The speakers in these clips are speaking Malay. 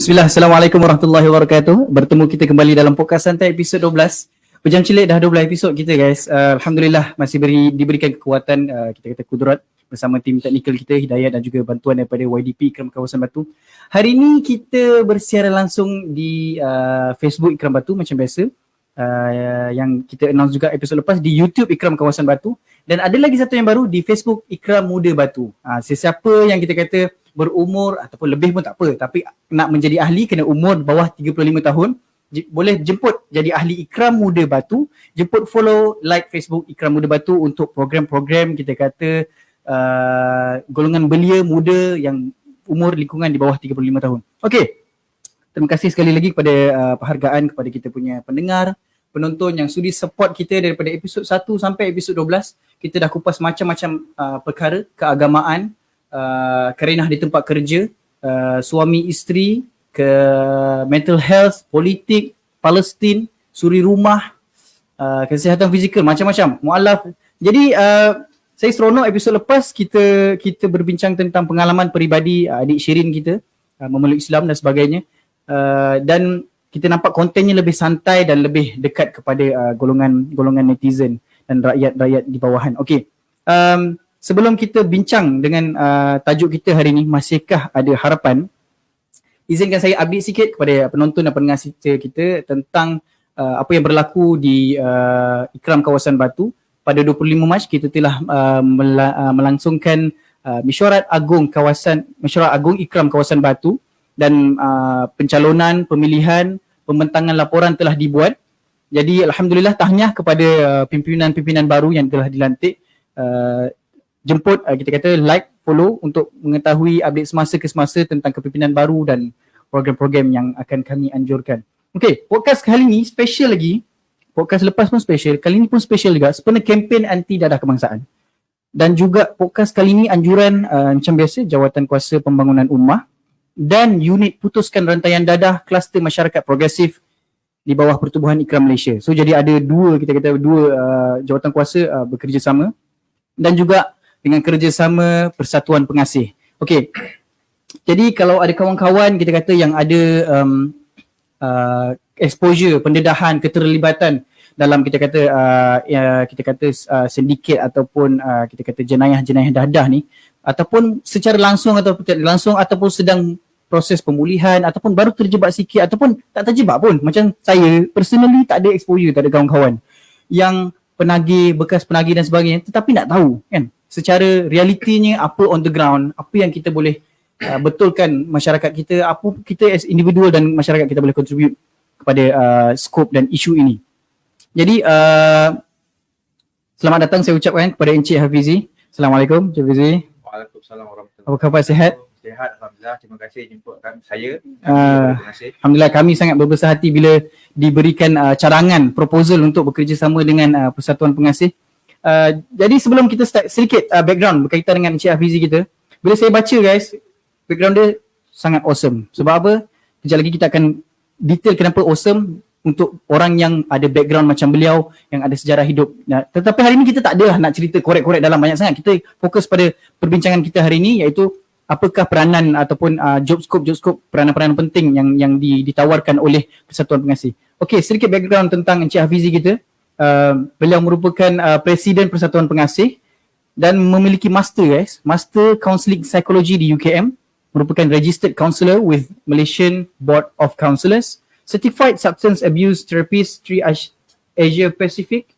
Bismillah, Assalamualaikum warahmatullahi wabarakatuh. Bertemu kita kembali dalam podcast santai episod 12. Pejam Cilik dah 12 episod kita guys. Alhamdulillah masih diberikan kekuatan, kita kata kudrat bersama tim teknikal kita, hidayah dan juga bantuan daripada YDP Ikram Kawasan Batu. Hari ini kita bersiaran langsung di Facebook Ikram Batu macam biasa. Yang kita announce juga episod lepas di YouTube Ikram Kawasan Batu, dan ada lagi satu yang baru di Facebook Ikram Muda Batu. Sesiapa yang kita kata berumur ataupun lebih pun tak apa, tapi nak menjadi ahli kena umur bawah 35 tahun, boleh jemput jadi ahli Ikram Muda Batu. Jemput follow, like Facebook Ikram Muda Batu untuk program-program kita kata golongan belia muda yang umur lingkungan di bawah 35 tahun. Okey. Terima kasih sekali lagi kepada penghargaan kepada kita punya pendengar, penonton yang sudi support kita daripada episod 1 sampai episod 12. Kita dah kupas macam-macam perkara keagamaan, karenah di tempat kerja, suami isteri, ke mental health, politik, Palestin, suri rumah, kesihatan fizikal, macam-macam, mualaf. Jadi saya seronok episod lepas kita berbincang tentang pengalaman peribadi adik Shirin kita memeluk Islam dan sebagainya. Dan kita nampak kontennya lebih santai dan lebih dekat kepada golongan netizen dan rakyat-rakyat di bawahan. Okey. Sebelum kita bincang dengan tajuk kita hari ini, masihkah ada harapan? Izinkan saya update sikit kepada penonton dan pendengar setia kita tentang apa yang berlaku di Ikram Kawasan Batu. Pada 25 Mac kita telah melangsungkan Mesyuarat Agung Ikram Kawasan Batu, dan pencalonan, pemilihan, pembentangan laporan telah dibuat. Jadi alhamdulillah, tahniah kepada pimpinan-pimpinan baru yang telah dilantik. Jemput, kita kata like, follow untuk mengetahui update semasa ke semasa tentang kepimpinan baru dan program-program yang akan kami anjurkan. Okey, podcast kali ni special lagi. Podcast lepas pun special, kali ni pun special juga, sempena kempen anti dadah kebangsaan. Dan juga podcast kali ni anjuran macam biasa Jawatan Kuasa Pembangunan Ummah dan unit putuskan rantaian dadah kluster masyarakat progresif di bawah Pertubuhan Ikram Malaysia. So jadi ada dua jawatan kuasa bekerjasama, dan juga dengan kerjasama Persatuan Pengasih. Okey. Jadi kalau ada kawan-kawan kita kata yang ada exposure, pendedahan, keterlibatan dalam kita kata sindiket ataupun kita kata jenayah-jenayah dadah ni, ataupun secara langsung atau tidak langsung, ataupun sedang proses pemulihan, ataupun baru terjebak sikit, ataupun tak terjebak pun. Macam saya personally tak ada exposure, tak ada kawan-kawan yang penagih, bekas penagih dan sebagainya, tetapi nak tahu kan secara realitinya apa on the ground, apa yang kita boleh betulkan masyarakat kita, apa kita as individual dan masyarakat kita boleh contribute kepada skop dan isu ini. Jadi selamat datang saya ucapkan kepada Encik Hafizi. Assalamualaikum Encik Hafizi. Waalaikumsalam warahmatullahi wabarakatuh. Apa khabar, sihat? Sihat, alhamdulillah. Terima kasih jemput saya. Terima kasih. Alhamdulillah, kami sangat berbesar hati bila diberikan cadangan proposal untuk bekerjasama dengan Persatuan Pengasih. Jadi sebelum kita start, sedikit background berkaitan dengan Encik Hafizi kita. Bila saya baca guys, background dia sangat awesome. Sebab apa? Kejap lagi kita akan detail kenapa awesome untuk orang yang ada background macam beliau, yang ada sejarah hidup. Tetapi hari ini kita tak ada nak cerita korek-korek dalam banyak sangat. Kita fokus pada perbincangan kita hari ini, iaitu apakah peranan ataupun job scope, peranan-peranan penting yang ditawarkan oleh Persatuan Pengasih. Okey, sedikit background tentang Encik Hafizi kita. Beliau merupakan Presiden Persatuan Pengasih dan memiliki Master Counselling Psychology di UKM, merupakan Registered Counsellor with Malaysian Board of Counsellors, Certified Substance Abuse Therapist 3 Asia Pacific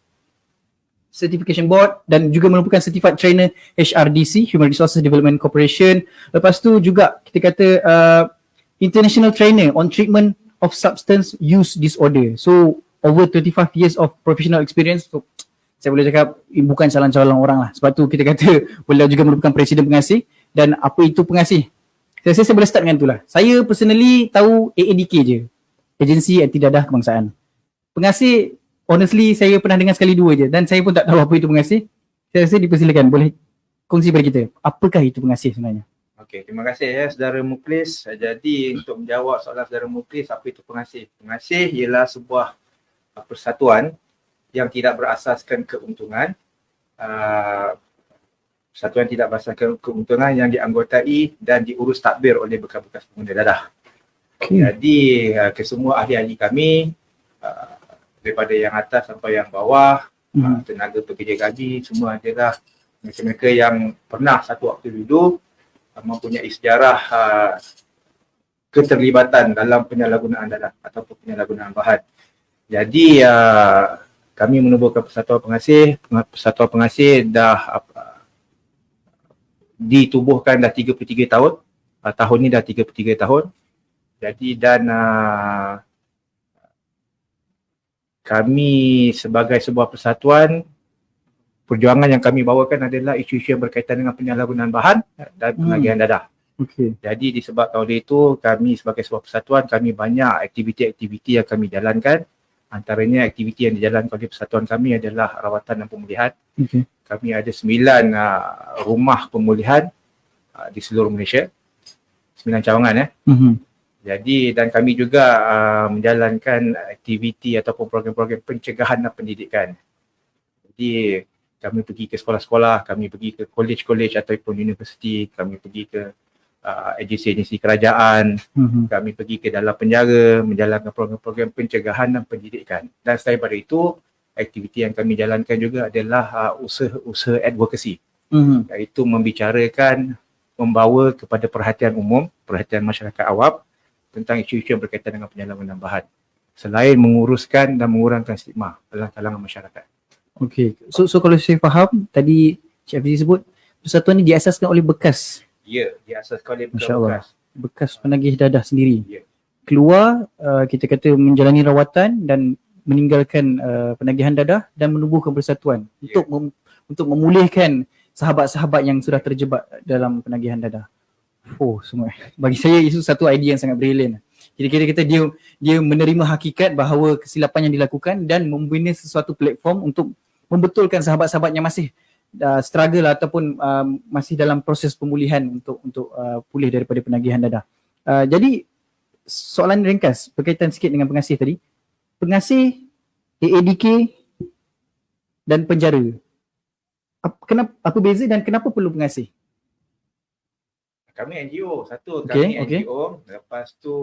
Certification Board, dan juga merupakan Certified Trainer HRDC, Human Resources Development Corporation. Lepas tu juga kita kata International Trainer on Treatment of Substance Use Disorder. So over 35 years of professional experience. So saya boleh cakap bukan calon-calon orang lah. Sebab tu kita kata beliau juga merupakan Presiden Pengasih. Dan apa itu pengasih? Saya rasa saya boleh start dengan itulah. Saya personally tahu AADK je, Agensi Anti Dadah Kebangsaan. Pengasih, honestly saya pernah dengar sekali dua je, dan saya pun tak tahu apa itu pengasih. Saya rasa dipersilakan, boleh kongsi pada kita, apakah itu pengasih sebenarnya? Okey, terima kasih ya saudara Muklis. Jadi untuk menjawab soalan saudara Muklis, apa itu pengasih? Pengasih ialah sebuah persatuan yang tidak berasaskan keuntungan. Persatuan tidak berasaskan keuntungan yang dianggotai dan diurus tadbir oleh bekas-bekas pengguna dadah. Jadi kesemua ahli-ahli kami daripada yang atas sampai yang bawah, tenaga pekerja kami semua adalah mereka-mereka yang pernah satu waktu dulu mempunyai sejarah keterlibatan dalam penyalahgunaan dadah ataupun penyalahgunaan bahan. Jadi kami menubuhkan Persatuan Pengasih. Persatuan Pengasih dah ditubuhkan dah 33 tahun. Tahun ni dah 33 tahun. Jadi dan kami sebagai sebuah persatuan, perjuangan yang kami bawakan adalah isu-isu yang berkaitan dengan penyalahgunaan bahan dan penagihan dadah. Jadi disebabkan oleh itu, kami sebagai sebuah persatuan, kami banyak aktiviti-aktiviti yang kami jalankan. Antaranya aktiviti yang dijalankan oleh persatuan kami adalah rawatan dan pemulihan. Kami ada 9 rumah pemulihan di seluruh Malaysia. 9 cawangan Jadi dan kami juga menjalankan aktiviti ataupun program-program pencegahan dan pendidikan. Jadi kami pergi ke sekolah-sekolah, kami pergi ke college-college ataupun universiti, kami pergi ke agensi-agensi kerajaan, kami pergi ke dalam penjara menjalankan program-program pencegahan dan pendidikan. Dan selain daripada itu, aktiviti yang kami jalankan juga adalah usaha-usaha advocacy, iaitu membicarakan, membawa kepada perhatian umum, perhatian masyarakat awam tentang isu-isu yang berkaitan dengan penyalahgunaan bahan, selain menguruskan dan mengurangkan stigma dalam kalangan masyarakat. So kalau saya faham, tadi Cik Hafizi sebut persatuan ini diasaskan oleh bekas. Ya, diasaskan oleh bekas penagih dadah sendiri. Keluar, kita kata menjalani rawatan dan meninggalkan penagihan dadah dan menubuhkan persatuan untuk memulihkan sahabat-sahabat yang sudah terjebak dalam penagihan dadah. Semua. Bagi saya itu satu idea yang sangat brilliant. Kira-kira kita dia menerima hakikat bahawa kesilapan yang dilakukan dan membina sesuatu platform untuk membetulkan sahabat-sahabat yang masih struggle ataupun masih dalam proses pemulihan untuk pulih daripada penagihan dadah. Jadi soalan ringkas berkaitan sikit dengan pengasih tadi. Pengasih, AADK dan penjara. Apa beza dan kenapa perlu pengasih? Kami NGO, kami NGO, lepas tu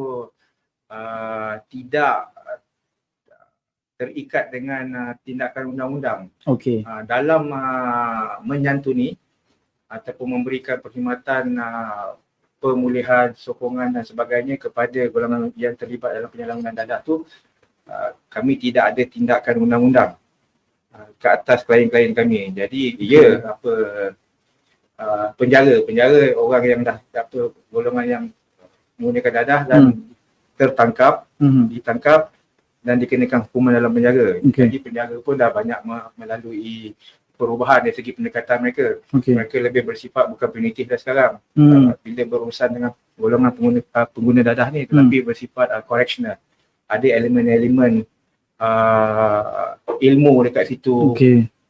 tidak terikat dengan tindakan undang-undang. Dalam menyantuni ataupun memberikan perkhidmatan pemulihan, sokongan dan sebagainya kepada golongan yang terlibat dalam penyalahgunaan dadah tu, kami tidak ada tindakan undang-undang ke atas klien-klien kami. Jadi penjara orang yang dah golongan yang menggunakan dadah dan ditangkap dan dikenakan hukuman dalam penjara. Jadi penjara pun dah banyak melalui perubahan dari segi pendekatan mereka. Mereka lebih bersifat bukan punitif dah sekarang. Bila berurusan dengan golongan pengguna dadah ni, tetapi bersifat correctional. Ada elemen-elemen ilmu dekat situ.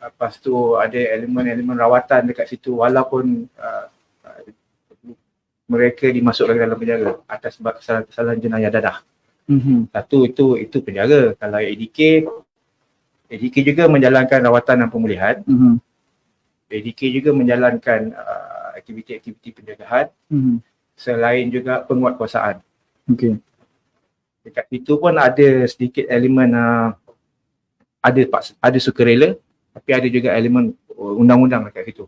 Lepas tu ada elemen-elemen rawatan dekat situ walaupun mereka dimasukkan dalam penjara atas sebab kesalahan jenayah dadah. Satu itu penjara. Kalau ADK juga menjalankan rawatan dan pemulihan. ADK juga menjalankan aktiviti-aktiviti pencegahan. Selain juga penguatkuasaan. Dekat situ pun ada sedikit elemen ada sukarela, tapi ada juga elemen undang-undang dekat situ.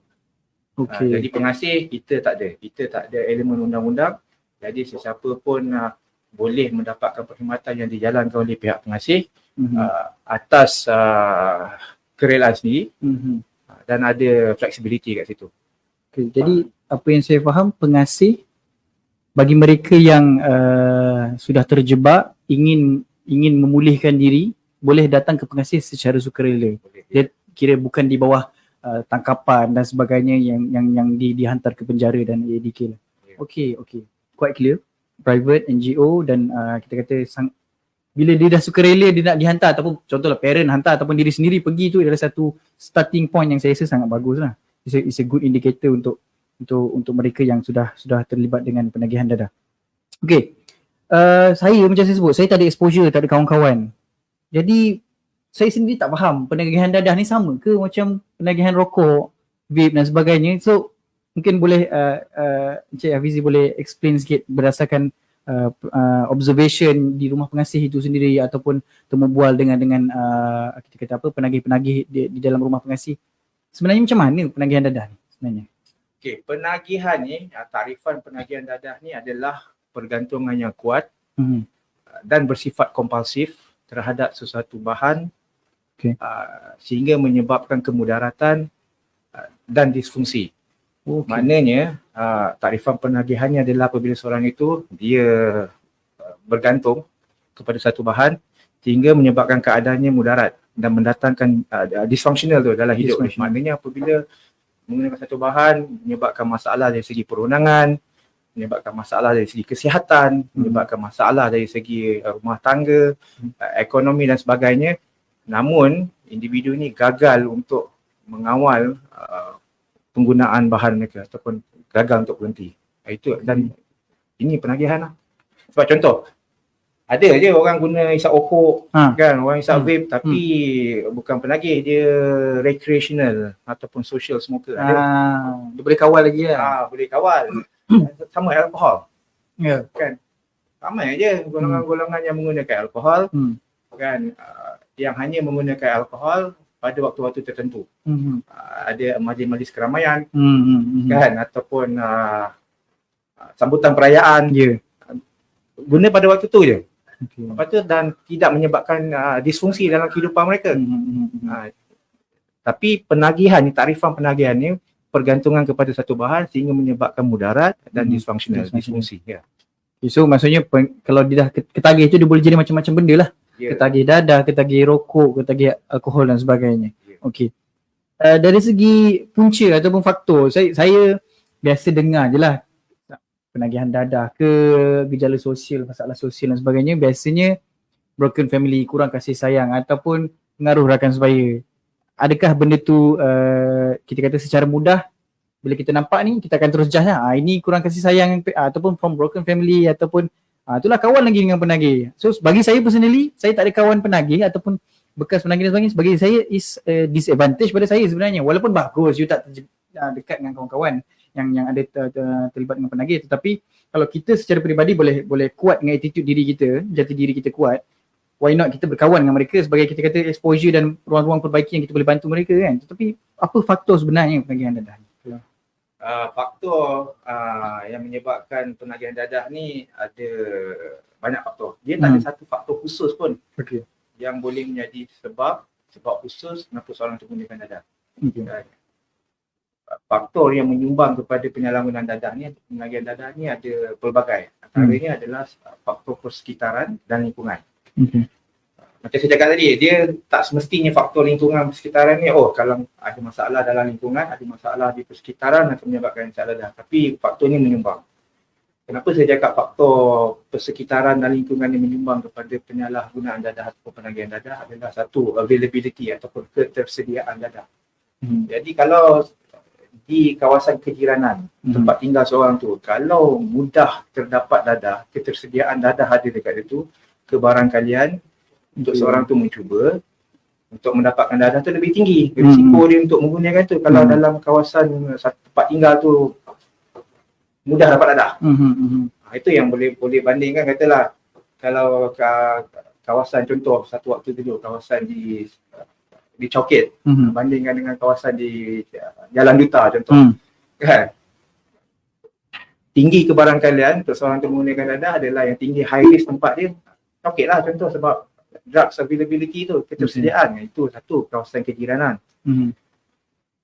Jadi pengasih kita tak ada elemen undang-undang. Jadi sesiapa pun boleh mendapatkan perkhidmatan yang dijalankan oleh pihak pengasih atas kerelaan sendiri dan ada flexibility kat situ. Jadi apa yang saya faham, pengasih bagi mereka yang sudah terjebak ingin memulihkan diri, boleh datang ke pengasih secara sukarela. Dia kira bukan di bawah tangkapan dan sebagainya yang dihantar ke penjara dan AADK lah. Okay. Quite clear. Private, NGO dan kita kata bila dia dah sukarela dia nak dihantar ataupun contohlah parent hantar ataupun diri sendiri pergi, tu adalah satu starting point yang saya rasa sangat bagus lah. It's a good indicator untuk mereka yang sudah terlibat dengan penagihan dadah. Okay. Saya macam saya sebut, saya tak ada exposure, tak ada kawan-kawan. Jadi saya sendiri tak faham penagihan dadah ni sama ke macam penagihan rokok, vape dan sebagainya. So mungkin boleh Encik Hafizi boleh explain sikit berdasarkan observation di rumah pengasih itu sendiri ataupun temu bual dengan kita kata apa penagih-penagih di dalam rumah pengasih. Sebenarnya macam mana penagihan dadah ni sebenarnya? Okey, penagihan ni, tarifan penagihan dadah ni adalah pergantungan yang kuat dan bersifat kompulsif terhadap sesuatu bahan sehingga menyebabkan kemudaratan dan disfungsi. Maknanya tarifan penagihannya adalah apabila seorang itu dia bergantung kepada satu bahan sehingga menyebabkan keadaannya mudarat dan mendatangkan dysfunctional tu dalam hidup. Maknanya apabila menggunakan satu bahan menyebabkan masalah dari segi perundangan, menyebabkan masalah dari segi kesihatan, menyebabkan masalah dari segi rumah tangga, ekonomi dan sebagainya. Namun individu ni gagal untuk mengawal penggunaan bahan mereka ataupun gagal untuk berhenti. Itu dan ini penagihan lah. Sebab contoh, ada je orang guna isap okok kan, orang isap vape tapi bukan penagih, dia recreational ataupun social smoker. Dia boleh kawal lagi lah. Boleh kawal. Sama alkohol. Ya. Kan. Ramai je golongan-golongan yang menggunakan alkohol kan, yang hanya menggunakan alkohol pada waktu-waktu tertentu. Ada majlis-majlis keramaian kan, ataupun sambutan perayaan. Guna pada waktu tu je. Lepas tu dan tidak menyebabkan disfungsi dalam kehidupan mereka. Tapi penagihan ni, tarifan penagihan ni pergantungan kepada satu bahan sehingga menyebabkan mudarat dan disfungsi. So maksudnya kalau dia dah ketagih tu dia boleh jadi macam-macam benda lah. Ketagih dadah, ketagih rokok, ketagih alkohol dan sebagainya. Okey. Dari segi punca ataupun faktor, saya biasa dengar je lah penagihan dadah ke gejala sosial, masalah sosial dan sebagainya, biasanya broken family, kurang kasih sayang ataupun pengaruh rakan sebaya. Adakah benda tu kita kata secara mudah bila kita nampak ni kita akan terus judge lah, ini kurang kasih sayang ataupun from broken family ataupun itulah kawan lagi dengan penagih. So bagi saya personally, saya tak ada kawan penagih ataupun bekas penagih dan sebagainya. Bagi saya is disadvantage pada saya sebenarnya. Walaupun bagus you tak dekat dengan kawan-kawan yang ada terlibat dengan penagih, tetapi kalau kita secara peribadi boleh kuat dengan attitude diri kita, jati diri kita kuat, why not kita berkawan dengan mereka sebagai kita kata exposure dan ruang-ruang perbaiki yang kita boleh bantu mereka kan. Tetapi apa faktor sebenarnya penagihan dadah ni? Faktor yang menyebabkan penagihan dadah ni ada banyak faktor. Dia tak ada satu faktor khusus pun yang boleh menjadi sebab khusus kenapa seorang tu menggunakan dadah. Faktor yang menyumbang kepada penyalahgunaan dadah ni, penagihan dadah ni ada pelbagai. Antaranya adalah faktor persekitaran dan lingkungan. Macam saya cakap tadi, dia tak semestinya faktor lingkungan persekitaran ni, kalau ada masalah dalam lingkungan, ada masalah di persekitaran akan menyebabkan masalah dadah. Tapi faktor ni menyumbang. Kenapa saya cakap faktor persekitaran dan lingkungan ni menyumbang kepada penyalahgunaan dadah atau penagihan dadah adalah satu, availability ataupun ketersediaan dadah. Jadi kalau di kawasan kejiranan tempat tinggal seorang tu, kalau mudah terdapat dadah, ketersediaan dadah ada dekat situ, kebarangkalian untuk seorang tu mencuba untuk mendapatkan dadah tu lebih tinggi. Risiko dia untuk menggunakan tu kalau dalam kawasan tempat tinggal tu mudah dapat dadah. Itu yang boleh bandingkan, katalah kalau kawasan, contoh satu waktu dulu kawasan di Chowkit bandingkan dengan kawasan di Jalan Duta contoh. Kan? Tinggi kebarangkalian untuk seorang tu menggunakan dadah adalah yang tinggi high risk tempat dia. Chowkit lah contoh, sebab drugs availability tu, ketersediaan. Itu satu, kawasan kejiranan.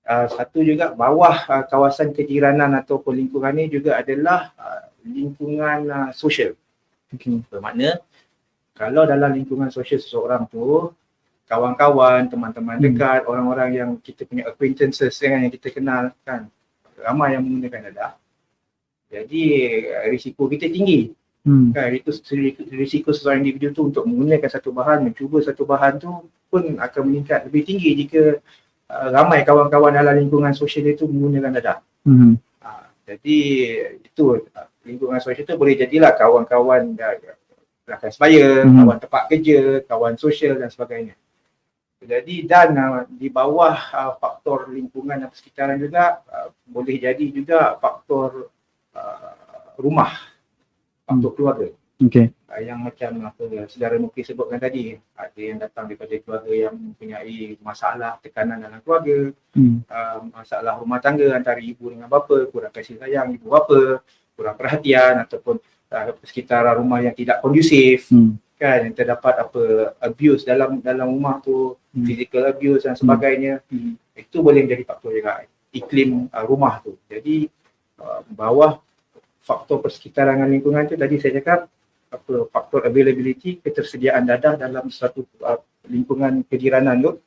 Satu juga bawah kawasan kejiranan ataupun lingkungan ni juga adalah lingkungan sosial. Bermakna kalau dalam lingkungan sosial seseorang tu, kawan-kawan, teman-teman dekat, orang-orang yang kita punya acquaintances yang kita kenal kan, ramai yang menggunakan dadah. Jadi risiko kita tinggi. Kan, itu risiko seseorang individu tu untuk menggunakan satu bahan, mencuba satu bahan tu pun akan meningkat lebih tinggi jika ramai kawan-kawan dalam lingkungan sosial itu menggunakan dadah. Jadi itu lingkungan sosial tu boleh jadilah kawan-kawan rakan sebaya, kawan tempat kerja, kawan sosial dan sebagainya. Jadi dan di bawah faktor lingkungan dan persekitaran juga boleh jadi juga faktor rumah. faktor keluarga. Okay. Yang macam apa saudara mungkin sebutkan tadi, ada yang datang daripada keluarga yang mempunyai masalah tekanan dalam keluarga, masalah rumah tangga antara ibu dengan bapa, kurang kasih sayang ibu bapa, kurang perhatian, ataupun sekitaran rumah yang tidak kondusif, kan, yang terdapat apa abuse dalam rumah tu, physical abuse dan sebagainya. Itu boleh menjadi faktor juga, iklim rumah tu. Jadi bawah faktor persekitaran dan lingkungan tu tadi saya cakap, apa faktor availability, ketersediaan dadah dalam satu lingkungan kejiranan tu.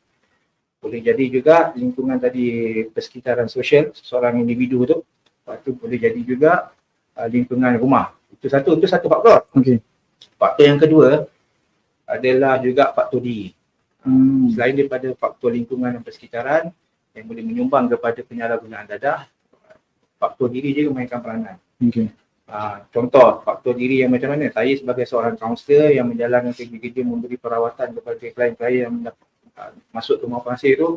Boleh jadi juga lingkungan tadi persekitaran sosial seseorang individu tu. Lepas tu boleh jadi juga lingkungan rumah. Itu satu faktor. Okay. Faktor yang kedua adalah juga faktor diri. Selain daripada faktor lingkungan dan persekitaran yang boleh menyumbang kepada penyalahgunaan dadah, faktor diri juga mainkan peranan. Okay. Contoh faktor diri yang macam mana? Saya sebagai seorang kaunselor yang menjalankan kerja-kerja memberi perawatan kepada klien-klien yang masuk ke rumah pengasih tu,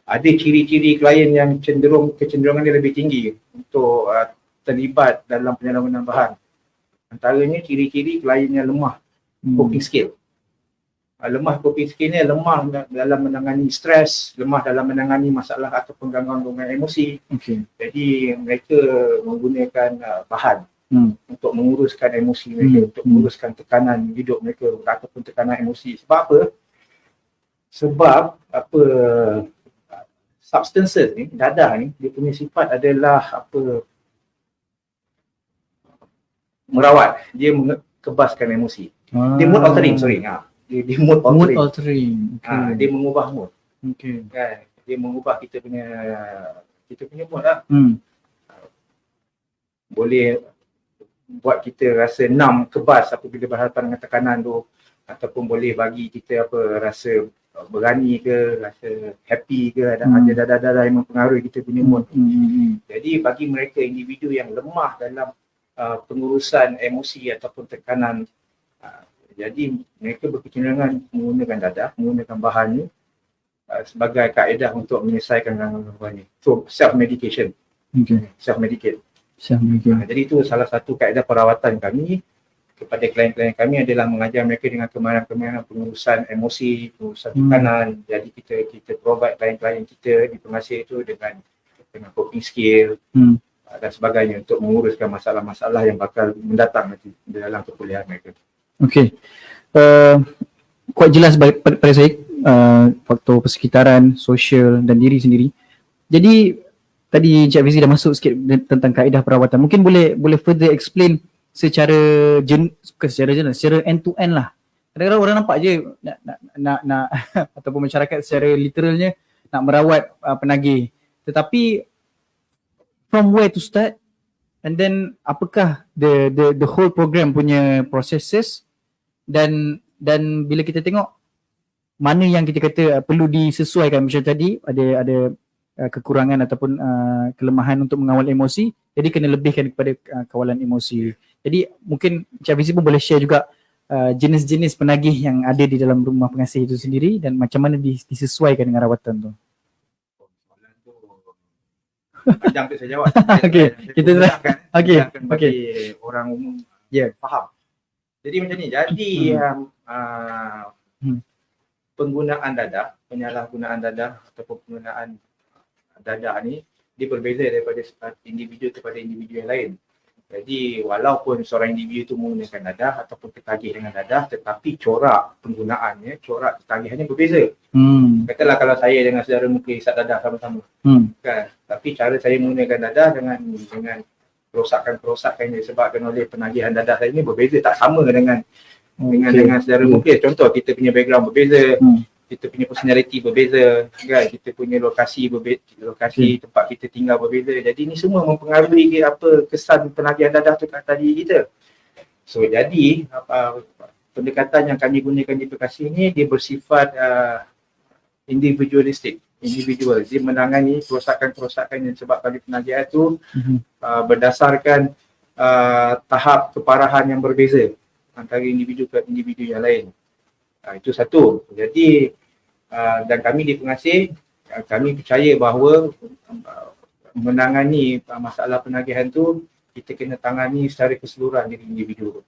ada ciri-ciri klien yang kecenderungan dia lebih tinggi untuk terlibat dalam penyalahgunaan bahan. Antaranya ciri-ciri klien yang lemah coping skill. Lemah coping skill ni lemah dalam menangani stres, lemah dalam menangani masalah ataupun gangguan-gangguan emosi. Okay. Jadi mereka menggunakan bahan untuk menguruskan emosi mereka, untuk menguruskan tekanan hidup mereka ataupun tekanan emosi. Sebab apa? Sebab apa, substances ni, dadah ni, dia punya sifat adalah apa, merawat, dia kebaskan emosi. Dia mood altering, dia mood altering. Okay. Dia mengubah mood. Okay. Kan? Dia mengubah kita punya mood lah. Boleh buat kita rasa enam, kebas apabila berhadapan dengan tekanan tu, ataupun boleh bagi kita rasa berani ke, rasa happy ke, ada dadah-dadah yang mempengaruhi kita punya mood. Jadi bagi mereka individu yang lemah dalam pengurusan emosi ataupun tekanan, jadi mereka berkecenderungan menggunakan dadah, menggunakan bahan ni sebagai kaedah untuk menyelesaikan gangguan ni. So self-medication. Okay. Self-medicate. Self-medicate. Jadi itu salah satu kaedah perawatan kami kepada klien-klien kami adalah mengajar mereka dengan kemahiran-kemahiran pengurusan emosi, pengurusan tekanan. Jadi kita provide klien-klien kita di pengasih itu dengan coping skill dan sebagainya untuk menguruskan masalah-masalah yang bakal mendatang nanti dalam perkuliahan mereka. Okey. Kuat jelas pada saya faktor persekitaran, sosial dan diri sendiri. Jadi tadi Encik Fizi dah masuk sikit tentang kaedah perawatan. Mungkin boleh further explain secara end to end lah. Kadang-kadang orang nampak je nak ataupun masyarakat secara literalnya nak merawat penagih. Tetapi from where to start, and then apakah the whole program punya processes, dan bila kita tengok mana yang kita kata perlu disesuaikan, macam tadi ada kekurangan ataupun kelemahan untuk mengawal emosi, jadi kena lebihkan kepada kawalan emosi. Jadi mungkin Encik Fizi pun boleh share juga jenis-jenis penagih yang ada di dalam rumah pengasih itu sendiri dan macam mana disesuaikan dengan rawatan tu. Panjang tu saya jawab. Okey, kita okey bagi orang umum faham. Jadi macam ni. Jadi penggunaan dadah, penyalahgunaan dadah ataupun penggunaan dadah ni dia berbeza daripada individu kepada individu yang lain. Jadi walaupun seorang individu itu menggunakan dadah ataupun tertagih dengan dadah, tetapi corak penggunaannya, corak tertagihannya berbeza. Katalah kalau saya dengan saudara mungkin isap dadah sama-sama. Kan? Tapi cara saya menggunakan dadah dengan kerosakan-kerosakan yang disebabkan oleh penagihan dadah saya ini berbeza, tak sama dengan saudara mungkin. Contoh, kita punya background berbeza, kita punya personality berbeza, kan? Kita punya lokasi tempat kita tinggal berbeza. Jadi ni semua mempengaruhi apa kesan penagihan dadah tu kat tadi kita. So jadi pendekatan yang kami gunakan di Perkasih ni dia bersifat individualistik, individual. Dia menangani kerosakan-kerosakan yang disebabkan oleh penagihan tu berdasarkan tahap keparahan yang berbeza antara individu ke individu yang lain. Itu satu. Jadi dan kami di Pengasih, kami percaya bahawa menangani masalah penagihan tu kita kena tangani secara keseluruhan diri individu.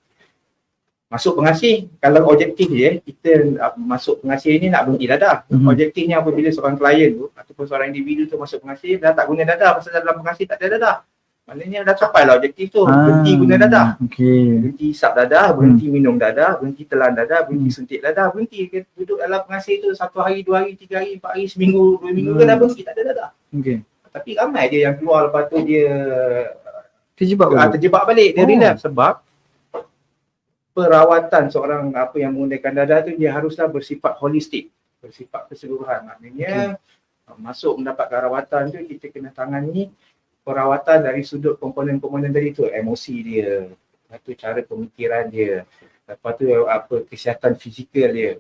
Masuk pengasih, kalau objektif je, kita masuk pengasih ni nak berhenti dadah. Objektifnya apabila seorang klien tu ataupun seorang individu tu masuk pengasih, dah tak guna dadah pasal dalam pengasih tak ada dadah. Maknanya dah capai lah objektif tu, berhenti guna dadah. Berhenti isap dadah, berhenti minum dadah, berhenti telan dadah, berhenti suntik dadah, berhenti duduk dalam pengasih tu 1 hari, 2 hari, 3 hari, 4 hari, seminggu, 2 minggu dah berhenti, tak ada dadah. Tapi ramai dia yang keluar lepas tu dia terjebak balik, dia relapse sebab perawatan seorang yang menggunakan dadah tu dia haruslah bersifat holistik, bersifat keseluruhan. Maknanya masuk mendapatkan rawatan tu kita kena tangani perawatan dari sudut komponen-komponen tadi tu, emosi dia, lepas tu cara pemikiran dia, lepas tu kesihatan fizikal dia,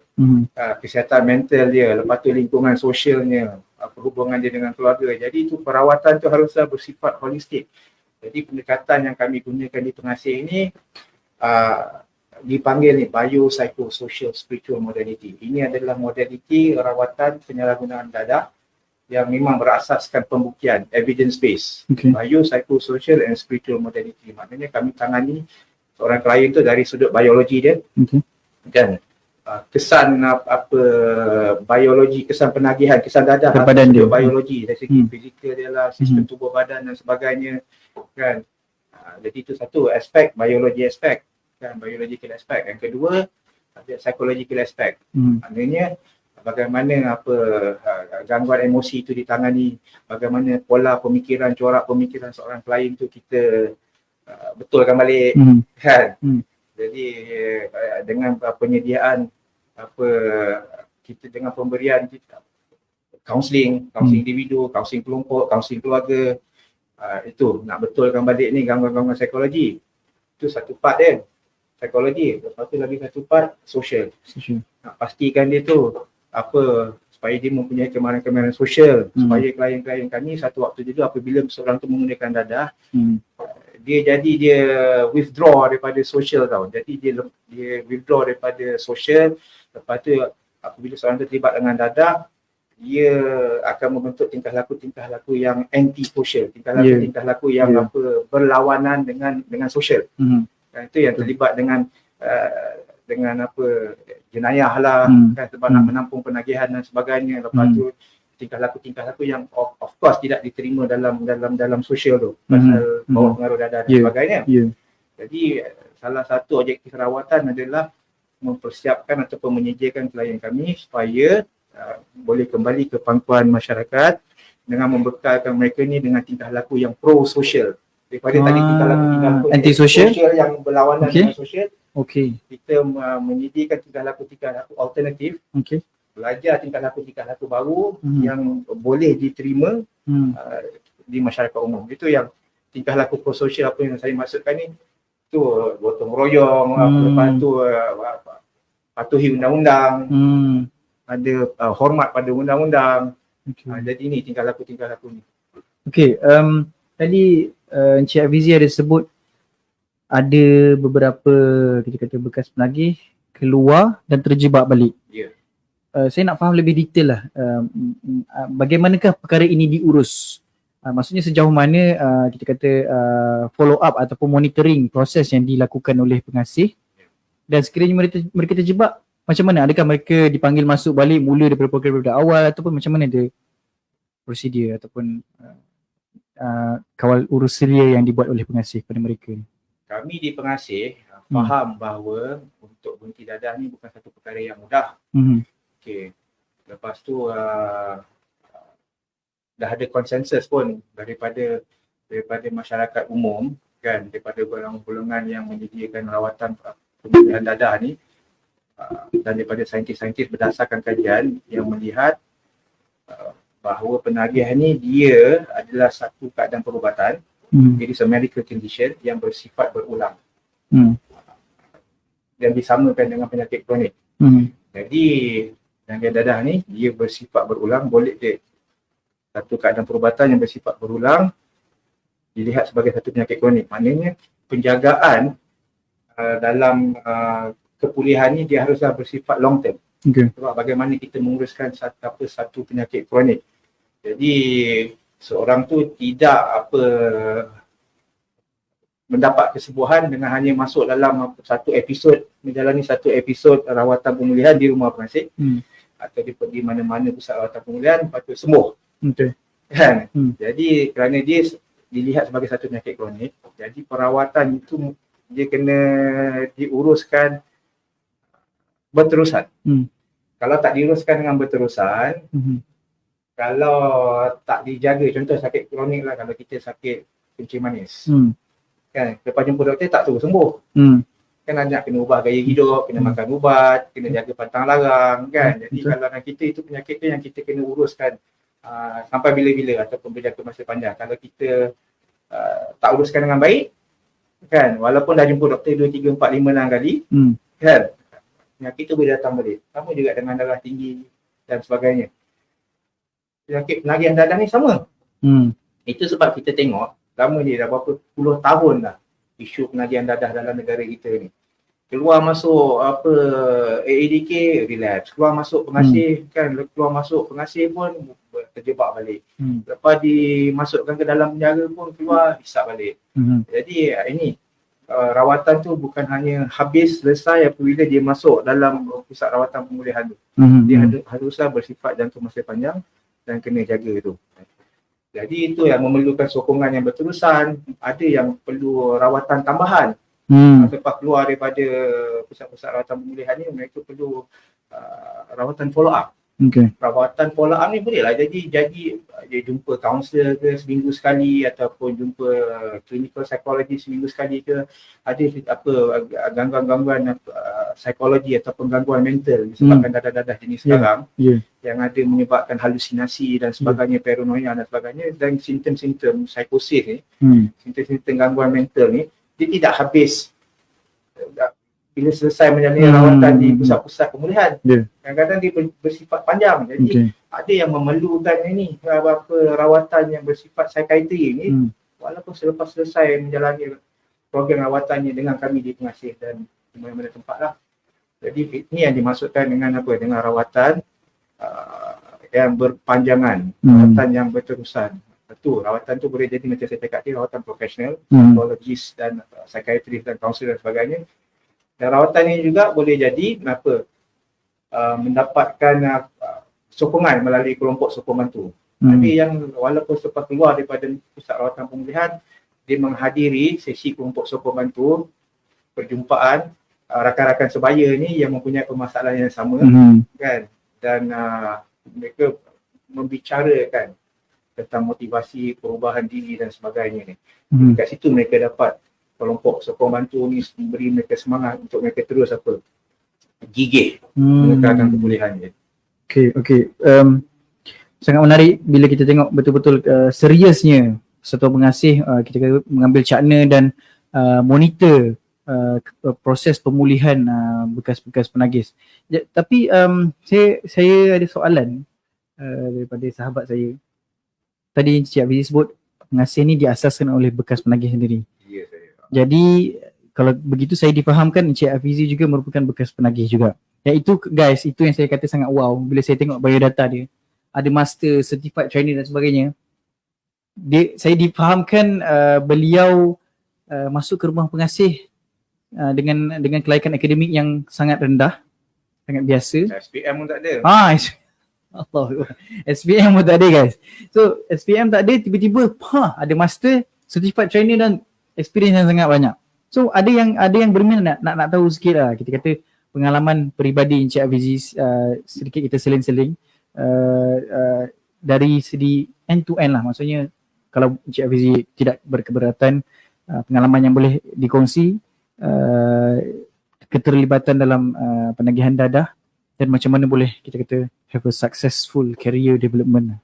kesihatan mental dia, lepas tu lingkungan sosialnya, hubungan dia dengan keluarga. Jadi tu perawatan tu haruslah bersifat holistik. Jadi pendekatan yang kami gunakan di pengasih ini dipanggil ni biopsychosocial spiritual modality. Ini adalah modaliti rawatan penyalahgunaan dadah yang memang berasaskan pembuktian, evidence based. Biopsychosocial and spiritual modality. Maknanya kami tangani seorang klien tu dari sudut biologi dia. Dan kesan biologi, kesan penagihan, kesan dadah badan dia, biologi dari segi fizikal dia lah, sistem tubuh badan dan sebagainya kan. Jadi itu satu aspek, biologi aspek kan, biological aspect. Yang kedua ada psychological aspect. Maknanya bagaimana gangguan emosi itu ditangani, bagaimana pola pemikiran, corak pemikiran seorang klien tu kita betulkan balik kan. Jadi dengan penyediaan kita dengan pemberian kita kaunseling individu, kaunseling kelompok, kaunseling keluarga, itu nak betulkan balik ni gangguan-gangguan psikologi. Itu satu part dia, psikologi. Lepas tu lagi satu part sosial. Nak pastikan dia tu supaya dia mempunyai kemahiran sosial, supaya klien-klien kami satu waktu juga apabila seorang tu menggunakan dadah, dia withdraw daripada sosial tau. Jadi dia withdraw daripada sosial. Lepas tu apabila seorang tu terlibat dengan dadah, dia akan membentuk tingkah laku yang anti-social, tingkah laku yang berlawanan dengan sosial. Itu yang terlibat dengan jenayah lah, kan, sebab nak menampung penagihan dan sebagainya. Lepas tu tingkah laku yang of course tidak diterima dalam sosial tu, pasal bawa pengaruh dadah dan sebagainya. Jadi salah satu objektif rawatan adalah mempersiapkan ataupun menyediakan klien kami supaya boleh kembali ke pangkuan masyarakat dengan membekalkan mereka ni dengan tingkah laku yang pro-sosial. Daripada tadi tingkah laku anti-sosial yang berlawanan dengan sosial, kita menyediakan tingkah laku alternatif, belajar tingkah laku baru yang boleh diterima di masyarakat umum. Itu yang tingkah laku pro-sosial apa yang saya maksudkan ni, tu gotong royong, lepas tu patuhi undang-undang, ada hormat pada undang-undang. Jadi ni tingkah laku ni. Tadi Encik Afizi ada sebut ada beberapa kita kata bekas penagih keluar dan terjebak balik. Saya nak faham lebih detail lah, bagaimanakah perkara ini diurus? Maksudnya sejauh mana kita kata follow up ataupun monitoring proses yang dilakukan oleh pengasih, dan sekiranya mereka terjebak, macam mana? Adakah mereka dipanggil masuk balik mula daripada program daripada awal, ataupun macam mana ada prosedur ataupun kawal urus selia yang dibuat oleh pengasih pada mereka? Kami di pengasih faham bahawa untuk berhenti dadah ni bukan satu perkara yang mudah. Lepas tu dah ada konsensus pun daripada masyarakat umum kan, daripada golongan-golongan yang menyediakan rawatan pembunuhan dadah ni, dan daripada saintis-saintis berdasarkan kajian yang melihat bahawa penagihan ni dia adalah satu keadaan perubatan. It is a medical condition yang bersifat berulang dan disamakan dengan penyakit kronik. Jadi penyakit dadah ni dia bersifat berulang, boleh dia satu keadaan perubatan yang bersifat berulang dilihat sebagai satu penyakit kronik. Maknanya penjagaan dalam kepulihan ni dia haruslah bersifat long term. Sebab bagaimana kita menguruskan satu penyakit kronik. Jadi seorang tu tidak mendapat kesembuhan dengan hanya masuk dalam menjalani satu episod rawatan pemulihan di rumah pengasih atau di mana-mana pusat rawatan pemulihan, lepas tu sembuh. Okay. Kan? Jadi kerana dia dilihat sebagai satu penyakit kronik, jadi perawatan itu dia kena diuruskan berterusan. Kalau tak diuruskan dengan berterusan, kalau tak dijaga, contoh sakit kronik lah, kalau kita sakit kencing manis, kan, lepas jumpa doktor tak terus sembuh. Kan nak kena ubah gaya hidup, kena makan ubat, kena jaga pantang larang, kan. Jadi kalau kita itu penyakit tu yang kita kena uruskan sampai bila-bila ataupun berjangka masa panjang. Kalau kita tak uruskan dengan baik, kan, walaupun dah jumpa doktor 2, 3, 4, 5, 6 kali, kan, penyakit tu boleh datang balik. Sama juga dengan darah tinggi dan sebagainya. Penyakit penagihan dadah ni sama. Itu sebab kita tengok lama ni dah berapa puluh tahun dah isu penagihan dadah dalam negara kita ni. Keluar masuk AADK relapse, keluar masuk pengasih kan, keluar masuk pengasih pun terjebak balik. Lepas dimasukkan ke dalam penjara pun keluar hisap balik. Jadi ini rawatan tu bukan hanya habis selesai apabila dia masuk dalam pusat rawatan pemulihan tu. Dia haruslah bersifat jangka masa panjang dan kena jaga tu. Jadi itu yang memerlukan sokongan yang berterusan. Ada yang perlu rawatan tambahan. Lepas keluar daripada pusat-pusat rawatan pemulihan ni, mereka perlu rawatan follow up. Rawatan follow up ni bolehlah jadi dia jumpa kaunselor ke seminggu sekali, ataupun jumpa clinical psychologist seminggu sekali ke. Ada gangguan-gangguan psikologi ataupun gangguan mental disebabkan dadah-dadah jenis sekarang yang ada menyebabkan halusinasi dan sebagainya, paranoia dan sebagainya, dan simptom-simptom psikosis ni, simptom-simptom gangguan mental ni, dia tidak habis bila selesai menjalani rawatan di pusat-pusat pemulihan. Kadang-kadang dia bersifat panjang. Jadi ada yang memerlukan ini rawatan yang bersifat psikiatri ni, walaupun selepas selesai menjalani program rawatannya dengan kami di pengasih dan di mana-mana tempat lah. Jadi ini yang dimaksudkan dengan dengan rawatan yang berpanjangan, rawatan yang berterusan. Rawatan tu boleh jadi macam saya cakap tadi, rawatan profesional, psikologis dan psikiatris dan kaunselor dan sebagainya. Dan rawatan ini juga boleh jadi mendapatkan sokongan melalui kelompok sokongan tu. Tapi yang walaupun selepas keluar daripada pusat rawatan pemulihan, dia menghadiri sesi kelompok sokongan tu, perjumpaan rakan-rakan sebaya ni yang mempunyai permasalahan yang sama, kan, dan mereka membicarakan tentang motivasi perubahan diri dan sebagainya ni. Kat situ mereka dapat kelompok sokong bantu ni beri mereka semangat untuk mereka terus gigih menekankan kepulihan dia. Okey. Sangat menarik bila kita tengok betul-betul seriusnya Satuan Pengasih kita mengambil cakna dan monitor proses pemulihan bekas-bekas penagih. Tapi saya ada soalan daripada sahabat saya. Tadi Encik Afizi sebut pengasih ni diasaskan oleh bekas penagih sendiri. Ya, saya. Jadi kalau begitu saya difahamkan Encik Afizi juga merupakan bekas penagih juga. Ya itu guys, itu yang saya kata sangat wow bila saya tengok biodata dia. Ada master, certified trainer dan sebagainya. Saya difahamkan beliau masuk ke rumah pengasih dengan kelaikan akademik yang sangat rendah, sangat biasa. SPM pun tak ada. Allah, SPM pun tak ada guys. So SPM tak ada, tiba-tiba ada master, certified trainer dan experience yang sangat banyak. So ada yang berminat nak tahu sikit lah. Kita kata pengalaman peribadi Encik Afizi, sedikit kita seling-seling dari segi end to end lah. Maksudnya kalau Encik Afizi tidak berkeberatan, pengalaman yang boleh dikongsi, keterlibatan dalam penagihan dadah, dan macam mana boleh kita kata have a successful career development.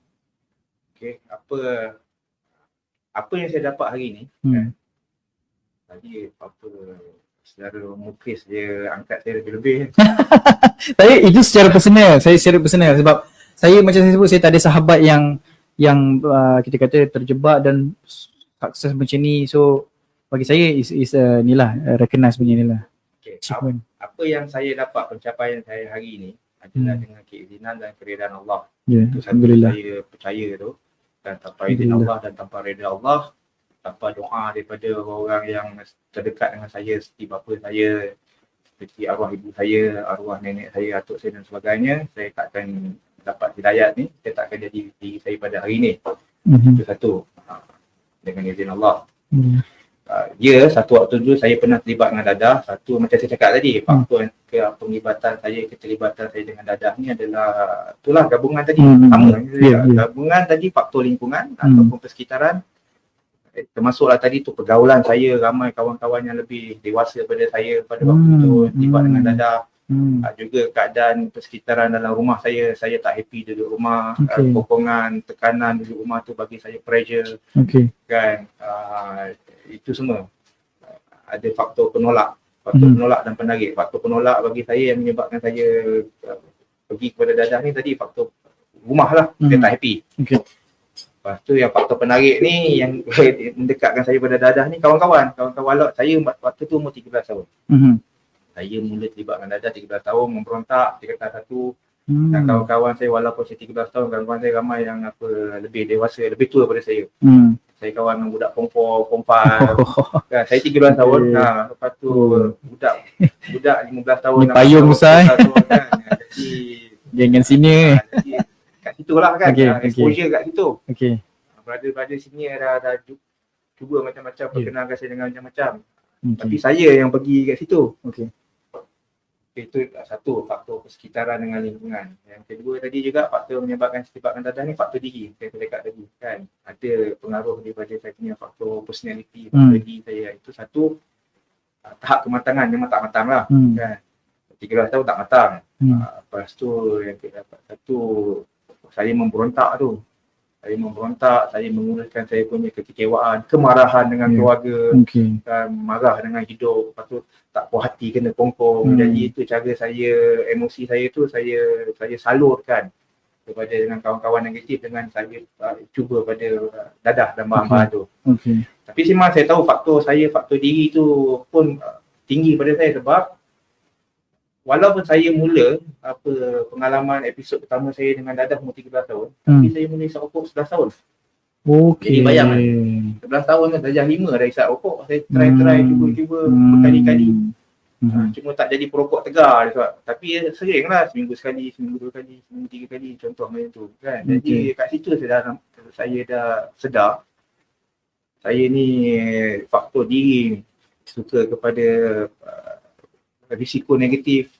Okay, apa yang saya dapat hari ni, kan? Tadi secara muklis dia angkat saya lebih-lebih. Tapi itu secara personal, saya secara personal sebab saya macam saya sebut, saya tak ada sahabat yang kita kata terjebak dan sukses macam ni. So bagi saya is nilah recognize punya nilah. Okay. Apa yang saya dapat, pencapaian saya hari ni adalah dengan keizinan dan keridaan Allah. Itu satu saya percaya tu. Dan tanpa izin Allah dan tanpa redha Allah, dapat doa daripada orang yang terdekat dengan saya, seperti bapa saya, seperti arwah ibu saya, arwah nenek saya, atuk saya dan sebagainya, saya takkan dapat hidayat ni, saya takkan jadi diri saya pada hari ni. Itu satu. Dengan izin Allah. Ya, satu waktu dulu saya pernah terlibat dengan dadah. Satu macam saya cakap tadi, faktor penglibatan saya, keterlibatan saya dengan dadah ni adalah itulah gabungan tadi. Sama. Gabungan tadi faktor lingkungan ataupun persekitaran. Termasuklah tadi tu pergaulan saya, ramai kawan-kawan yang lebih dewasa daripada saya pada waktu itu terlibat dengan dadah. Juga keadaan persekitaran dalam rumah saya tak happy duduk rumah, sokongan, tekanan duduk rumah tu bagi saya pressure, kan. Itu semua ada faktor penolak dan penarik. Faktor penolak bagi saya yang menyebabkan saya pergi kepada dadah ni tadi faktor rumah lah, saya tak happy. Lepas tu yang faktor penarik ni yang mendekatkan saya pada dadah ni kawan-kawan lot. Saya waktu tu umur 13 tahun. Saya mula terlibat dengan dadah 13 tahun, memberontak tingkatan 1. Dan kawan-kawan saya walaupun saya 13 tahun, kawan-kawan saya ramai yang lebih dewasa, lebih tua daripada saya. Saya kawan dengan budak Form 4, Form 5. Kan, saya 13 tahun. Lepas tu budak 15 tahun. Ni payung besar. Kan. Jadi jangan sini. Jadi kat situ lah kan. Exposure kat situ. Brother-brother sini dah cuba macam-macam perkenalkan saya dengan macam-macam. Tapi saya yang pergi kat situ. Itu satu faktor persekitaran dengan lingkungan. Yang kedua tadi juga faktor menyebabkan terlibatkan dadah ni faktor diri. Saya cakap tadi kan. Ada pengaruh daripada saya punya faktor personality diri saya. Itu satu tahap kematangan memang tak matang lah kan. 13 tahun tak matang. Lepas tu yang dapat satu saya memberontak tu. Saya memberontak, saya menguruskan saya punya kekecewaan, kemarahan dengan keluarga, marah dengan hidup, lepas tu tak puas hati kena kongkong. Jadi itu cara saya, emosi saya tu saya salurkan kepada dengan kawan-kawan negatif dengan saya cuba pada dadah dan bahan-bahan tu. Tapi memang saya tahu faktor diri tu pun tinggi pada saya sebab walaupun saya mula pengalaman episod pertama saya dengan dadah umur 13 tahun, tapi saya mula isap rokok 11 tahun. Jadi bayangkan 11 tahun dah darjah 5 dah isap rokok. Saya try cuba berkali-kali. Cuma tak jadi perokok tegar sebab. Tapi sering lah, seminggu sekali, seminggu 2 kali, seminggu 3 kali, contoh macam tu kan. Jadi kat situ saya dah sedar saya ni faktor diri suka kepada risiko negatif,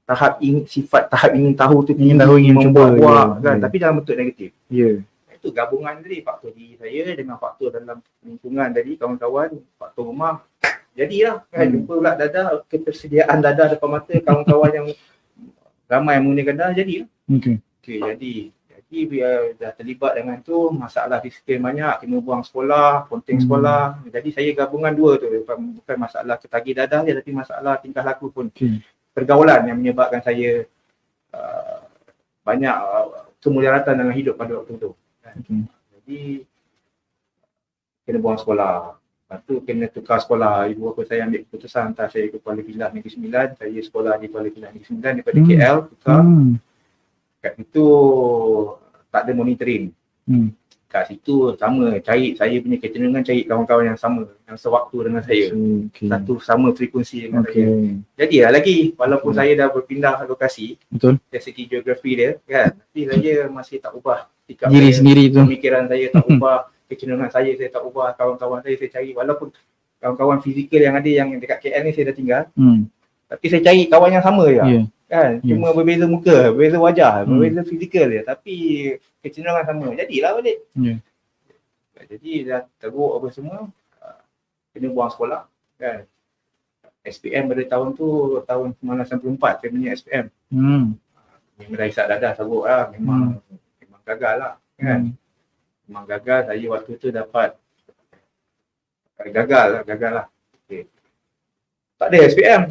tahap ingin tahu tu, ingin membuat kan, tapi dalam bentuk negatif. Itu gabungan tadi faktor diri saya dengan faktor dalam lingkungan tadi, kawan-kawan, faktor rumah. Jadilah kan jumpa pula dadah, ketersediaan dadah depan mata, kawan-kawan yang ramai yang menggunakan dadah, jadilah. Jadi bila dah terlibat dengan tu, masalah disiplin banyak, kena buang sekolah, ponteng sekolah. Jadi saya gabungan dua tu, bukan masalah ketagih dadah je, tapi masalah tingkah laku pun. Pergaulan yang menyebabkan saya banyak kemudaratan dalam hidup pada waktu tu. Jadi kena buang sekolah. Lepas tu kena tukar sekolah. Ibu bapa saya ambil keputusan hantar saya ke Kuala Pilah Negeri Sembilan. Saya sekolah di Kuala Pilah Negeri Sembilan daripada KL, tukar. Kat situ tak ada monitoring. Kat situ sama, saya punya kecenderungan cari kawan-kawan yang sama, yang sewaktu dengan saya. Satu sama frekuensi dengan saya. Jadilah lagi, walaupun saya dah berpindah lokasi, dari segi geografi dia kan, tapi saya masih tak ubah sikap diri saya, sendiri tu. pemikiran saya tak ubah, kecenderungan saya tak ubah, kawan-kawan saya cari. Walaupun kawan-kawan fizikal yang ada yang dekat KL ni saya dah tinggal, tapi saya cari kawan yang sama je. Kan, cuma berbeza muka, berbeza wajah, berbeza fizikal dia, tapi kecenderungan sama. Jadilah balik. Jadi dah teruk apa semua, kena buang sekolah kan. SPM pada tahun tu, tahun 1994 saya punya SPM. Memang dah isap dadah teruk lah, memang gagal lah kan. Memang gagal, saya waktu tu dapat gagal lah. Tak ada SPM,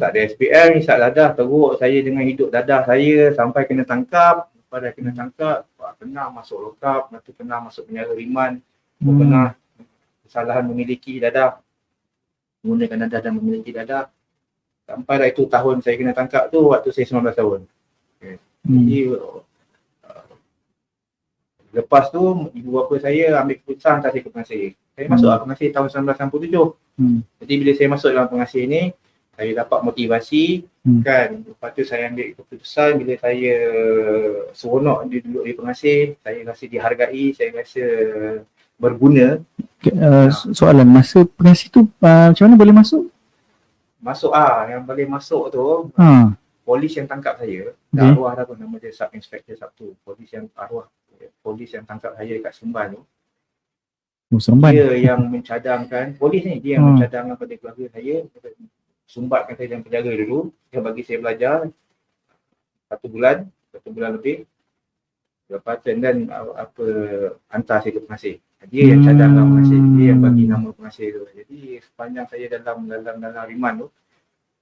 isap dadah teruk saya dengan hidup dadah saya sampai kena tangkap. Pada kena tangkap, pernah masuk lokap, lepas tu pernah masuk penjara riman, pernah kesalahan memiliki dadah, menggunakan dadah dan memiliki dadah. Sampai dah itu tahun saya kena tangkap tu, waktu saya 19 tahun. Jadi lepas tu ibu bapa saya ambil keputusan hantar saya ke Pengasih. Saya masuk pengasih tahun 1997. Jadi bila saya masuk dalam pengasih ni, saya dapat motivasi kan. Lepas tu saya ambil keputusan bila saya seronok duduk di pengasih, saya rasa dihargai, saya rasa berguna. Soalan masa pengasih tu macam mana boleh masuk? Masuk yang boleh masuk tu polis yang tangkap saya, arwah dah pun nama dia Sub Inspector Sabtu, polis yang tangkap saya dekat Seremban tu. Dia yang mencadangkan, polis ni dia yang mencadangkan pada keluarga saya, sumbatkan saya dan penjaga dulu, dia bagi saya belajar 1 bulan lebih. Lepas tu dan hantar saya ke pengasih. Dia yang cadangkan pengasih, dia yang bagi nama pengasih tu. Jadi sepanjang saya dalam riman tu,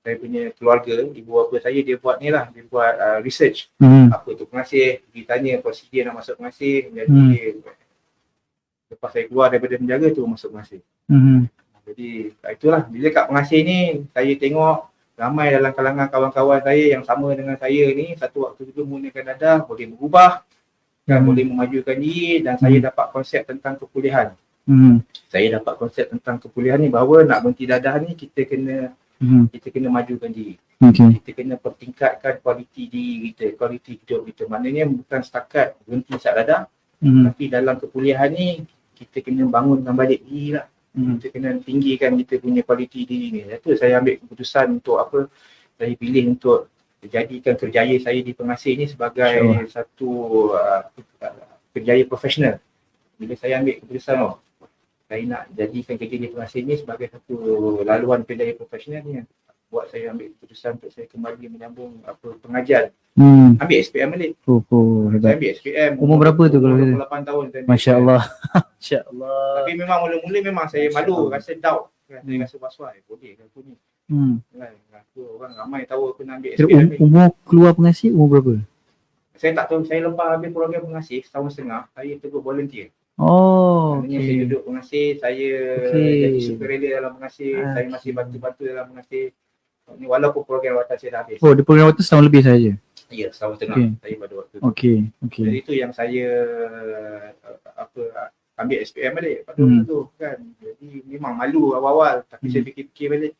saya punya keluarga, ibu bapa saya dia buat ni lah, dia buat research apa tu pengasih, dia tanya prosedur nak masuk pengasih. Jadi lepas saya keluar daripada penjaga tu masuk pengasih. Jadi itulah, bila kat pengasih ni saya tengok ramai dalam kalangan kawan-kawan saya yang sama dengan saya ni, satu waktu itu menggunakan dadah boleh berubah dan boleh memajukan diri, dan saya dapat konsep tentang kepuliaan. Saya dapat konsep tentang kepuliaan ni bahawa nak berhenti dadah ni kita kena majukan diri. Kita kena pertingkatkan kualiti diri kita, kualiti hidup kita. Maknanya bukan setakat berhenti sat dadah, tapi dalam kepuliaan ni kita kena bangunkan balik diri lah. Kita kena tinggikan kita punya kualiti diri ni. Itu saya ambil keputusan untuk saya pilih untuk jadikan kerjaya saya di pengasih ni sebagai satu kerjaya profesional. Bila saya ambil keputusan saya nak jadikan kerja di pengasih ni sebagai satu laluan kerjaya profesional ni, buat saya ambil keputusan untuk saya kembali menyambung pengajian. Ambil SPM balik. Saya ambil SPM. Umur berapa tu kalau 28 tahun. Masya-Allah. Masya-Allah. Tapi memang mula-mula memang saya malu, rasa doubt. Saya rasa was-was, boleh ke aku ni. Orang ramai tahu aku nak ambil SPM ni. Umur keluar pengasih umur berapa? Saya tak tahu, saya lepas habis program pengasih setahun setengah, saya terus volunteer. Saya duduk pengasih, saya jadi sukarela dalam pengasih, saya masih bantu-bantu dalam pengasih. Ni walaupun program waktu saya dah habis. Di program waktu setahun lebih saja. Ya, setahun setengah saya pada waktu tu. Jadi itu yang saya ambil SPM balik pada waktu tu kan. Jadi memang malu awal-awal, tapi saya fikir-fikir balik.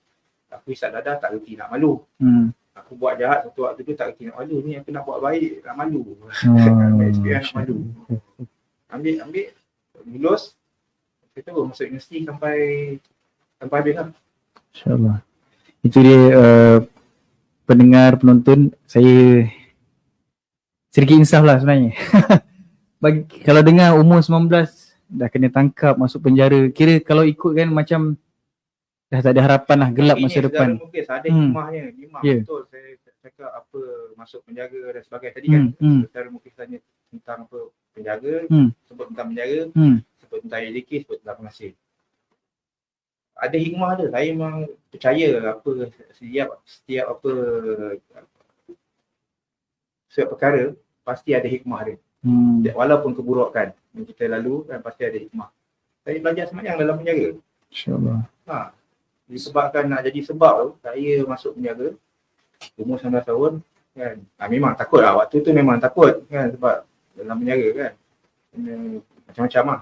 Aku isap dadah tak reti nak malu. Aku buat jahat satu waktu tu tak reti nak malu. Ni aku nak buat baik nak malu. Ambil SPM nak malu. Ambil lulus. Saya terus masuk universiti sampai habis lah. InsyaAllah. Itu dia pendengar, penonton, saya sedikit insaf lah sebenarnya. Kalau dengar umur 19 dah kena tangkap, masuk penjara, kira kalau ikut kan macam dah tak ada harapan lah, gelap masa depan. Mungkin ada hikmahnya, betul saya cakap apa masuk penjara dan sebagainya. Tadi kan secara mungkin tanya tentang apa penjara, sebut tentang penjara, sebut tentang EDK, sebut tentang pengasih. Ada hikmah dia. Saya memang percaya setiap perkara pasti ada hikmah dia. Walaupun keburukan yang kita lalu kan pasti ada hikmah. Saya belajar semayang dalam penjara. InsyaAllah. Disebabkan nak jadi sebab tu, saya masuk penjara umur 19 tahun kan. Memang takut lah. Waktu tu memang takut kan sebab dalam penjara kan. Macam-macam lah.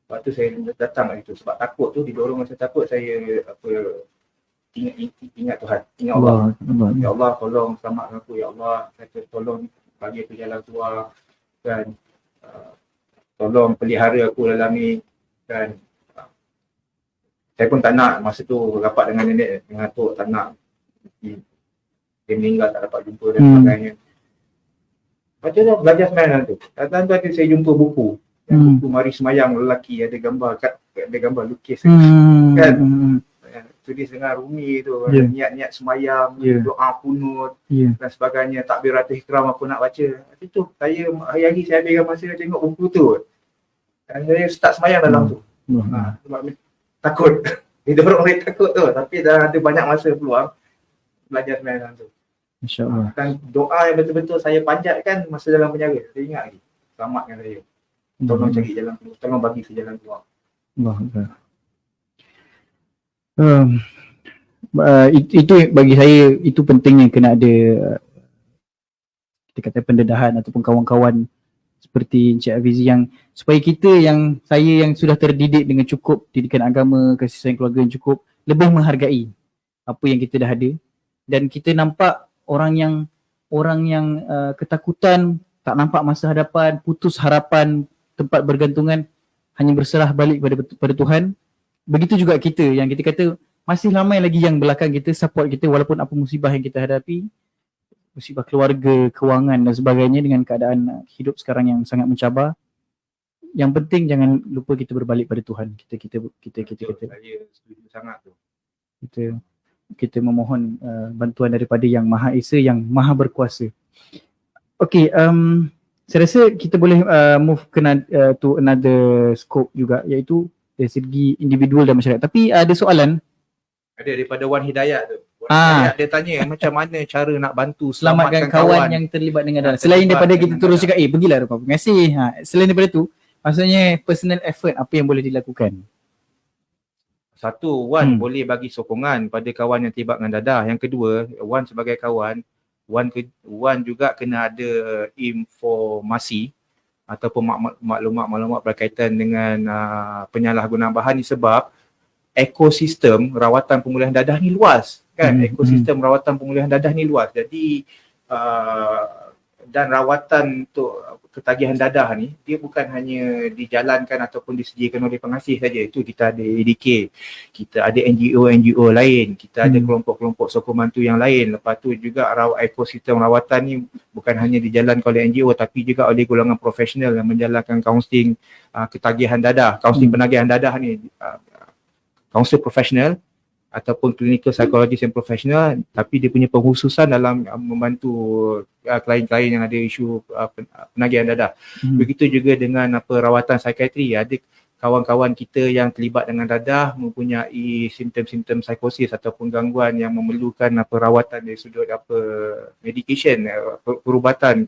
Waktu saya datang kat situ sebab takut tu, didorong rasa takut, saya ingat Tuhan, ingat Allah. Ya Allah tolong selamatkan aku, ya Allah tolong bagi aku jalan keluar kan, tolong pelihara aku dalam ni kan. Saya pun tak nak masa tu rapat dengan nenek, dengan atuk, tak nak dia meninggal tak dapat jumpa dan sebagainya. Lepas tu belajar semayang tu. Datang tu saya jumpa buku. Buku Mari Semayang Lelaki, ada gambar lukis kan. Tulis dengan Rumi tu, niat-niat semayang, doa kunut dan sebagainya, takbiratul ihram aku nak baca. Itu saya hari-hari saya habiskan masa tengok buku tu. Dan saya start semayang dalam tu. Sebab takut. Dia orang boleh takut tu, tapi dah ada banyak masa peluang belajar semayang dalam tu. InsyaAllah. Dan doa yang betul-betul saya panjatkan masa dalam penjara. Saya ingat lagi. Selamatkan saya. Tolong cari jalan keluar. Tolong bagi saya jalan keluar. Itu bagi saya, itu pentingnya kena ada kita kata pendedahan ataupun kawan-kawan seperti Encik Afizi, yang supaya kita saya yang sudah terdidik dengan cukup didikan agama, kasih sayang keluarga yang cukup, lebih menghargai apa yang kita dah ada. Dan kita nampak orang yang ketakutan, tak nampak masa hadapan, putus harapan, tempat bergantungan, hanya berserah balik pada Tuhan. Begitu juga kita yang kita kata masih ramai lagi yang belakang kita, support kita walaupun apa musibah yang kita hadapi, musibah keluarga, kewangan dan sebagainya, dengan keadaan hidup sekarang yang sangat mencabar. Yang penting jangan lupa kita berbalik pada Tuhan. Saya setuju sangat tu. Kita memohon bantuan daripada Yang Maha Esa, Yang Maha Berkuasa. Okay, saya rasa kita boleh move ke to another scope juga, iaitu dari segi individual dan masyarakat. Tapi ada soalan. Ada daripada Wan Hidayat tu. Wan Hidayat dia tanya macam mana cara nak bantu selamatkan kawan yang terlibat dengan dalam. Selain daripada kita terus cakap, pergilah Rupa, terima kasih. Selain daripada tu, maksudnya personal effort apa yang boleh dilakukan? Satu, Wan boleh bagi sokongan pada kawan yang terlibat dengan dadah. Yang kedua, Wan sebagai kawan, Wan juga kena ada informasi ataupun maklumat berkaitan dengan penyalahgunaan bahan ni, sebab ekosistem rawatan pemulihan dadah ni luas kan. Ekosistem rawatan pemulihan dadah ni luas. Jadi dan rawatan untuk ketagihan dadah ni dia bukan hanya dijalankan ataupun disediakan oleh pengasih saja. Itu kita ada ADK, kita ada NGO lain, kita ada kelompok-kelompok sokong bantu yang lain. Lepas tu juga ekosistem rawatan ni bukan hanya dijalankan oleh NGO tapi juga oleh golongan profesional yang menjalankan kaunseling ketagihan dadah, kaunseling penagihan dadah ni, kaunselor profesional ataupun clinical psychologist yang profesional, tapi dia punya penghususan dalam membantu klien-klien yang ada isu penagihan dadah. Begitu juga dengan rawatan psikiatri. Ada kawan-kawan kita yang terlibat dengan dadah mempunyai simptom-simptom psikosis ataupun gangguan yang memerlukan rawatan dari sudut medication, perubatan.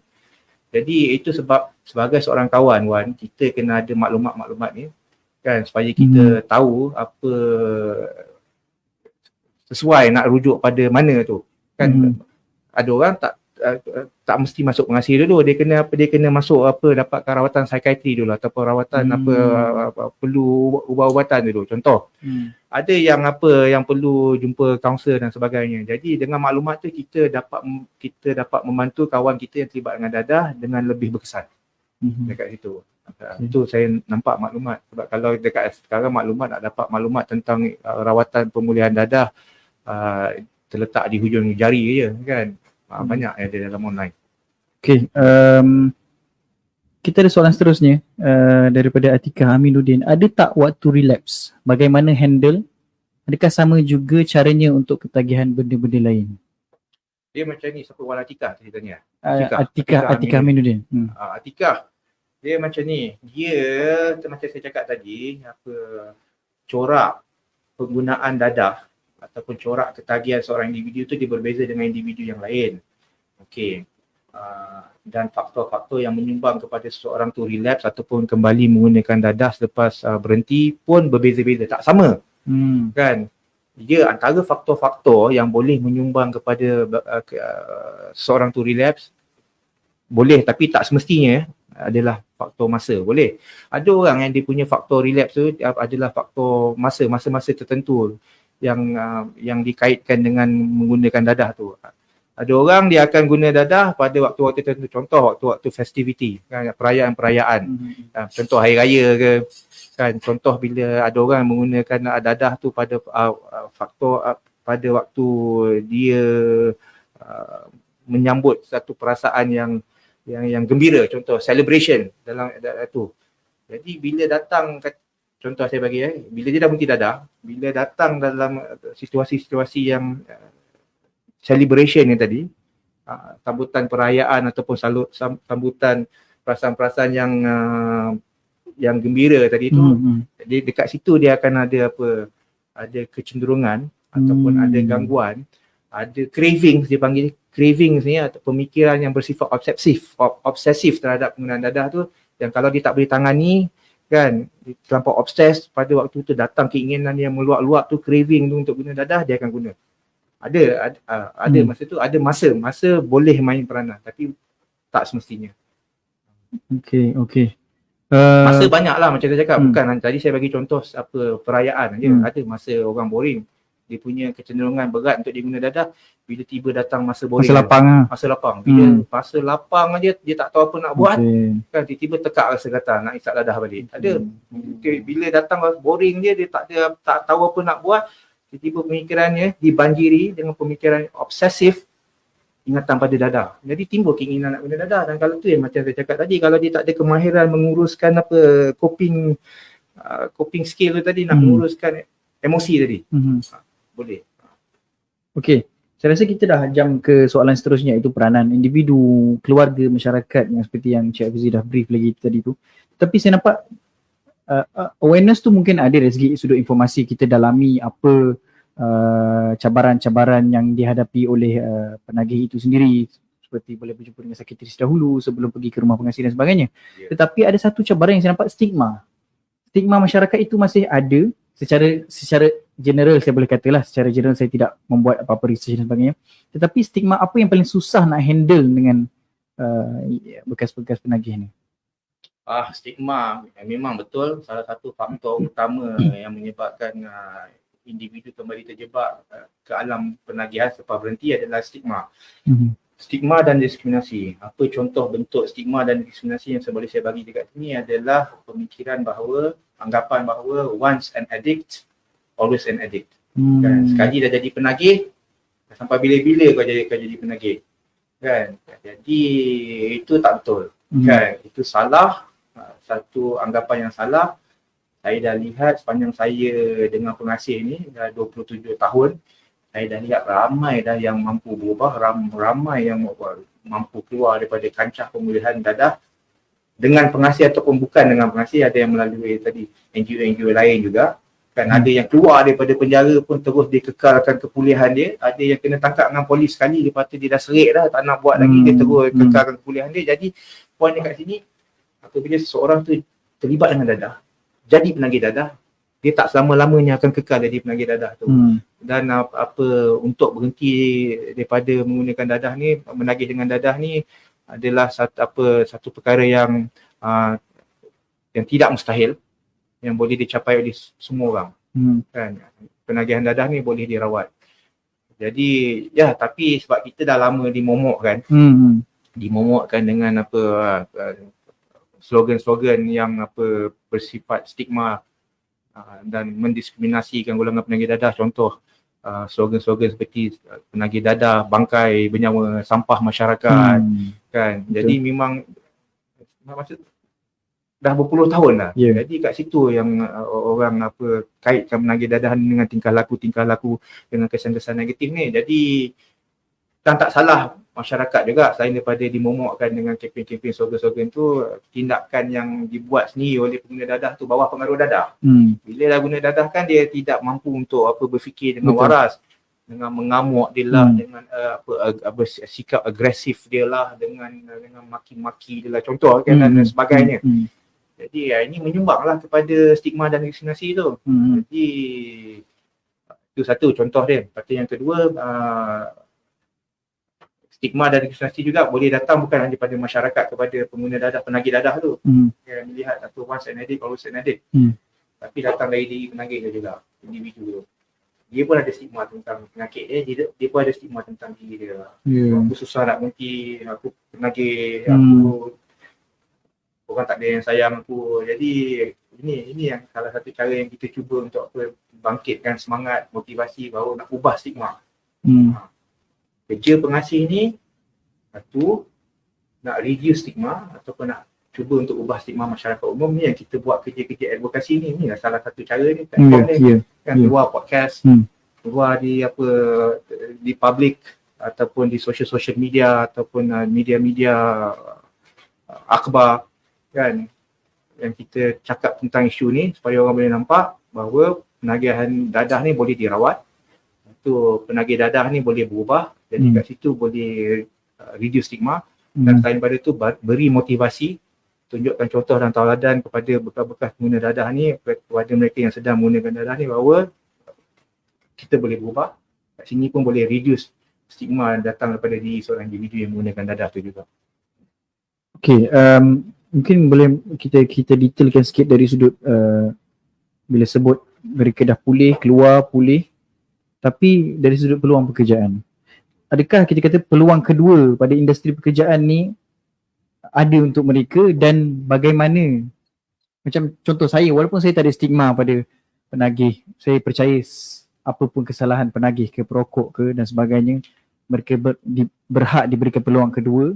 Jadi itu sebab sebagai seorang kawan, Wan, kita kena ada maklumat-maklumat ni kan, supaya kita tahu apa sesuai nak rujuk pada mana tu kan. Ada orang tak mesti masuk pengasih dulu, dia kena masuk dapatkan rawatan psikiatri dulu ataupun rawatan perlu ubat-ubatan dulu. Contoh ada yang perlu jumpa kaunselor dan sebagainya. Jadi dengan maklumat tu kita dapat membantu kawan kita yang terlibat dengan dadah dengan lebih berkesan dekat situ. Itu saya nampak maklumat. Sebab kalau dekat sekarang nak dapat maklumat tentang rawatan pemulihan dadah terletak di hujung jari je kan. Banyak ada dalam online. Okay, kita ada soalan seterusnya daripada Atika Aminuddin. Ada tak waktu relapse? Bagaimana handle? Adakah sama juga caranya untuk ketagihan benda-benda lain? Dia macam ni, siapa Wan Atika ceritanya? Atika Aminuddin. Atika, dia macam ni. Dia macam saya cakap tadi, corak penggunaan dadah ataupun corak ketagihan seorang individu tu dia berbeza dengan individu yang lain. Okey. Dan faktor-faktor yang menyumbang kepada seseorang tu relapse ataupun kembali menggunakan dadah selepas berhenti pun berbeza-beza, tak sama. Kan? Dia antara faktor-faktor yang boleh menyumbang kepada seseorang tu relapse boleh, tapi tak semestinya adalah faktor masa. Boleh. Ada orang yang dia punya faktor relapse tu adalah faktor masa-masa tertentu yang dikaitkan dengan menggunakan dadah tu. Ada orang dia akan guna dadah pada waktu-waktu tertentu. Contoh waktu-waktu festivity, kan, perayaan-perayaan. Contoh hari raya ke, kan. Contoh bila ada orang menggunakan dadah tu pada pada waktu dia menyambut satu perasaan yang gembira, contoh celebration dalam tu. Jadi bila datang, contoh saya bagi bila dia dah berhenti dadah, bila datang dalam situasi-situasi yang celebration yang tadi, sambutan perayaan ataupun sambutan perasaan-perasaan yang gembira tadi tu, jadi dekat situ dia akan ada ada kecenderungan ataupun ada gangguan, ada cravings, dia panggil cravings ni, atau pemikiran yang bersifat obsesif terhadap penggunaan dadah tu, yang kalau dia tak boleh tangani kan, dia terlampau obses pada waktu tu, datang keinginan yang meluap-luap tu, craving tu untuk guna dadah, dia akan guna. Ada masa tu, ada masa boleh main peranan tapi tak semestinya. Okay. Masa banyak lah macam saya cakap, Hmm. bukan tadi saya bagi contoh perayaan je. Hmm. Ada masa orang boring, dia punya kecenderungan berat untuk dia guna dadah. Bila tiba datang masa boring, Masa lapang lah. masa lapang, bila masa lapang aja dia tak tahu apa nak buat, kan tiba-tiba tekak rasa gatal nak isap dadah balik. Ada bila datang boring dia tak tahu apa nak buat, tiba-tiba pemikirannya dibanjiri dengan pemikiran obsesif, ingatan pada dadah. Jadi timbul keinginan nak guna dadah. Dan kalau tu yang macam saya cakap tadi, kalau dia tak ada kemahiran menguruskan coping skill tu tadi, nak menguruskan emosi tadi, boleh. Okey, saya rasa kita dah jam ke soalan seterusnya, iaitu peranan individu, keluarga, masyarakat, yang seperti yang Cik Hafizi dah brief lagi tadi tu. Tapi saya nampak awareness tu mungkin ada dari segi sudut informasi, kita dalami apa cabaran-cabaran yang dihadapi oleh penagih itu sendiri, seperti boleh berjumpa dengan psikiatris dahulu sebelum pergi ke rumah pengasih dan sebagainya. Tetapi ada satu cabaran yang saya nampak, stigma masyarakat itu masih ada secara general, saya boleh katalah secara general, saya tidak membuat apa-apa research dan sebagainya, tetapi stigma apa yang paling susah nak handle dengan bekas-bekas penagih ni? Stigma memang betul salah satu faktor utama yang menyebabkan individu kembali terjebak ke alam penagihan selepas berhenti adalah stigma. Stigma dan diskriminasi. Apa contoh bentuk stigma dan diskriminasi yang boleh saya bagi dekat sini adalah pemikiran bahawa, anggapan bahawa once an addict, always an addict. Kan? Sekali dah jadi penagih, sampai bila-bila kau jadi penagih. Kan? Jadi itu tak betul. Kan? Itu salah, satu anggapan yang salah. Saya dah lihat sepanjang saya dengan pengasih ni dah 27 tahun, saya dah lihat ramai dah yang mampu berubah, ramai yang mampu keluar daripada kancah pemulihan dadah dengan pengasih ataupun bukan dengan pengasih. Ada yang melalui tadi NGO lain juga. Kan ada yang keluar daripada penjara pun terus dikekalkan kepulihan dia. Ada yang kena tangkap dengan polis sekali, lepas tu dia dah serik dah, tak nak buat lagi, dia terus kekalkan kepulihan dia. Jadi poin dekat sini, apabila seseorang tu terlibat dengan dadah, jadi penagih dadah, dia tak selama-lamanya akan kekal jadi penagih dadah tu. Dan untuk berhenti daripada menggunakan dadah ni, menagih dengan dadah ni adalah satu perkara yang tidak mustahil, yang boleh dicapai oleh semua orang. Kan? Penagihan dadah ni boleh dirawat. Jadi tapi sebab kita dah lama dimomokkan, dimomokkan dengan slogan-slogan yang bersifat stigma dan mendiskriminasikan golongan penagih dadah. Contoh slogan-slogan seperti penagih dadah bangkai bernyawa sampah masyarakat. Kan? Jadi memang maksud dah berpuluh tahun lah. Jadi kat situ yang orang kaitkan penagih dadah dengan tingkah laku dengan kesan-kesan negatif ni. Jadi tak salah masyarakat juga, selain daripada dimomokkan dengan kempen-kempen slogan-slogan tu, tindakan yang dibuat sendiri oleh pengguna dadah tu bawah pengaruh dadah. Bila dah guna dadah kan dia tidak mampu untuk berfikir dengan waras, dengan mengamuk dia lah, dengan sikap agresif dia lah, dengan maki-maki dia lah, contoh kan, dan sebagainya. Jadi ini menyumbanglah kepada stigma dan diskriminasi tu. Jadi itu satu contoh dia. Lepas tu yang kedua, stigma dan diskriminasi juga boleh datang bukan hanya pada masyarakat kepada pengguna dadah, penagih dadah tu. Yang melihat once an addict, always an addict. Tapi datang dari diri penagih juga, individu tu. Dia pun ada stigma tentang penyakit dia pun ada stigma tentang diri dia. Aku susah nak berhenti, aku penagih, aku orang tak ada yang sayang aku. Jadi ini yang salah satu cara yang kita cuba untuk bangkitkan semangat, motivasi bahawa nak ubah stigma. Kerja pengasih ni satu, nak reduce stigma ataupun nak cuba untuk ubah stigma masyarakat umum ni, yang kita buat kerja-kerja advokasi ni lah salah satu cara ni. Keluar podcast, keluar di public ataupun di social media ataupun media-media akhbar kan, yang kita cakap tentang isu ni supaya orang boleh nampak bahawa penagihan dadah ni boleh dirawat. Itu penagih dadah ni boleh berubah. Jadi kat situ boleh reduce stigma. Dan selain daripada itu beri motivasi, tunjukkan contoh dan tauladan kepada bekas-bekas pengguna dadah ni, kepada mereka yang sedang menggunakan dadah ni, bahawa kita boleh berubah. Kat sini pun boleh reduce stigma datang daripada diri seorang individu yang menggunakan dadah tu juga. Okay, mungkin boleh kita detailkan sikit dari sudut bila sebut mereka dah keluar pulih, tapi dari sudut peluang pekerjaan. Adakah kita kata peluang kedua pada industri pekerjaan ni ada untuk mereka, dan bagaimana? Macam contoh saya, walaupun saya tak ada stigma pada penagih, saya percaya apa pun kesalahan penagih ke perokok ke dan sebagainya, mereka berhak diberikan peluang kedua,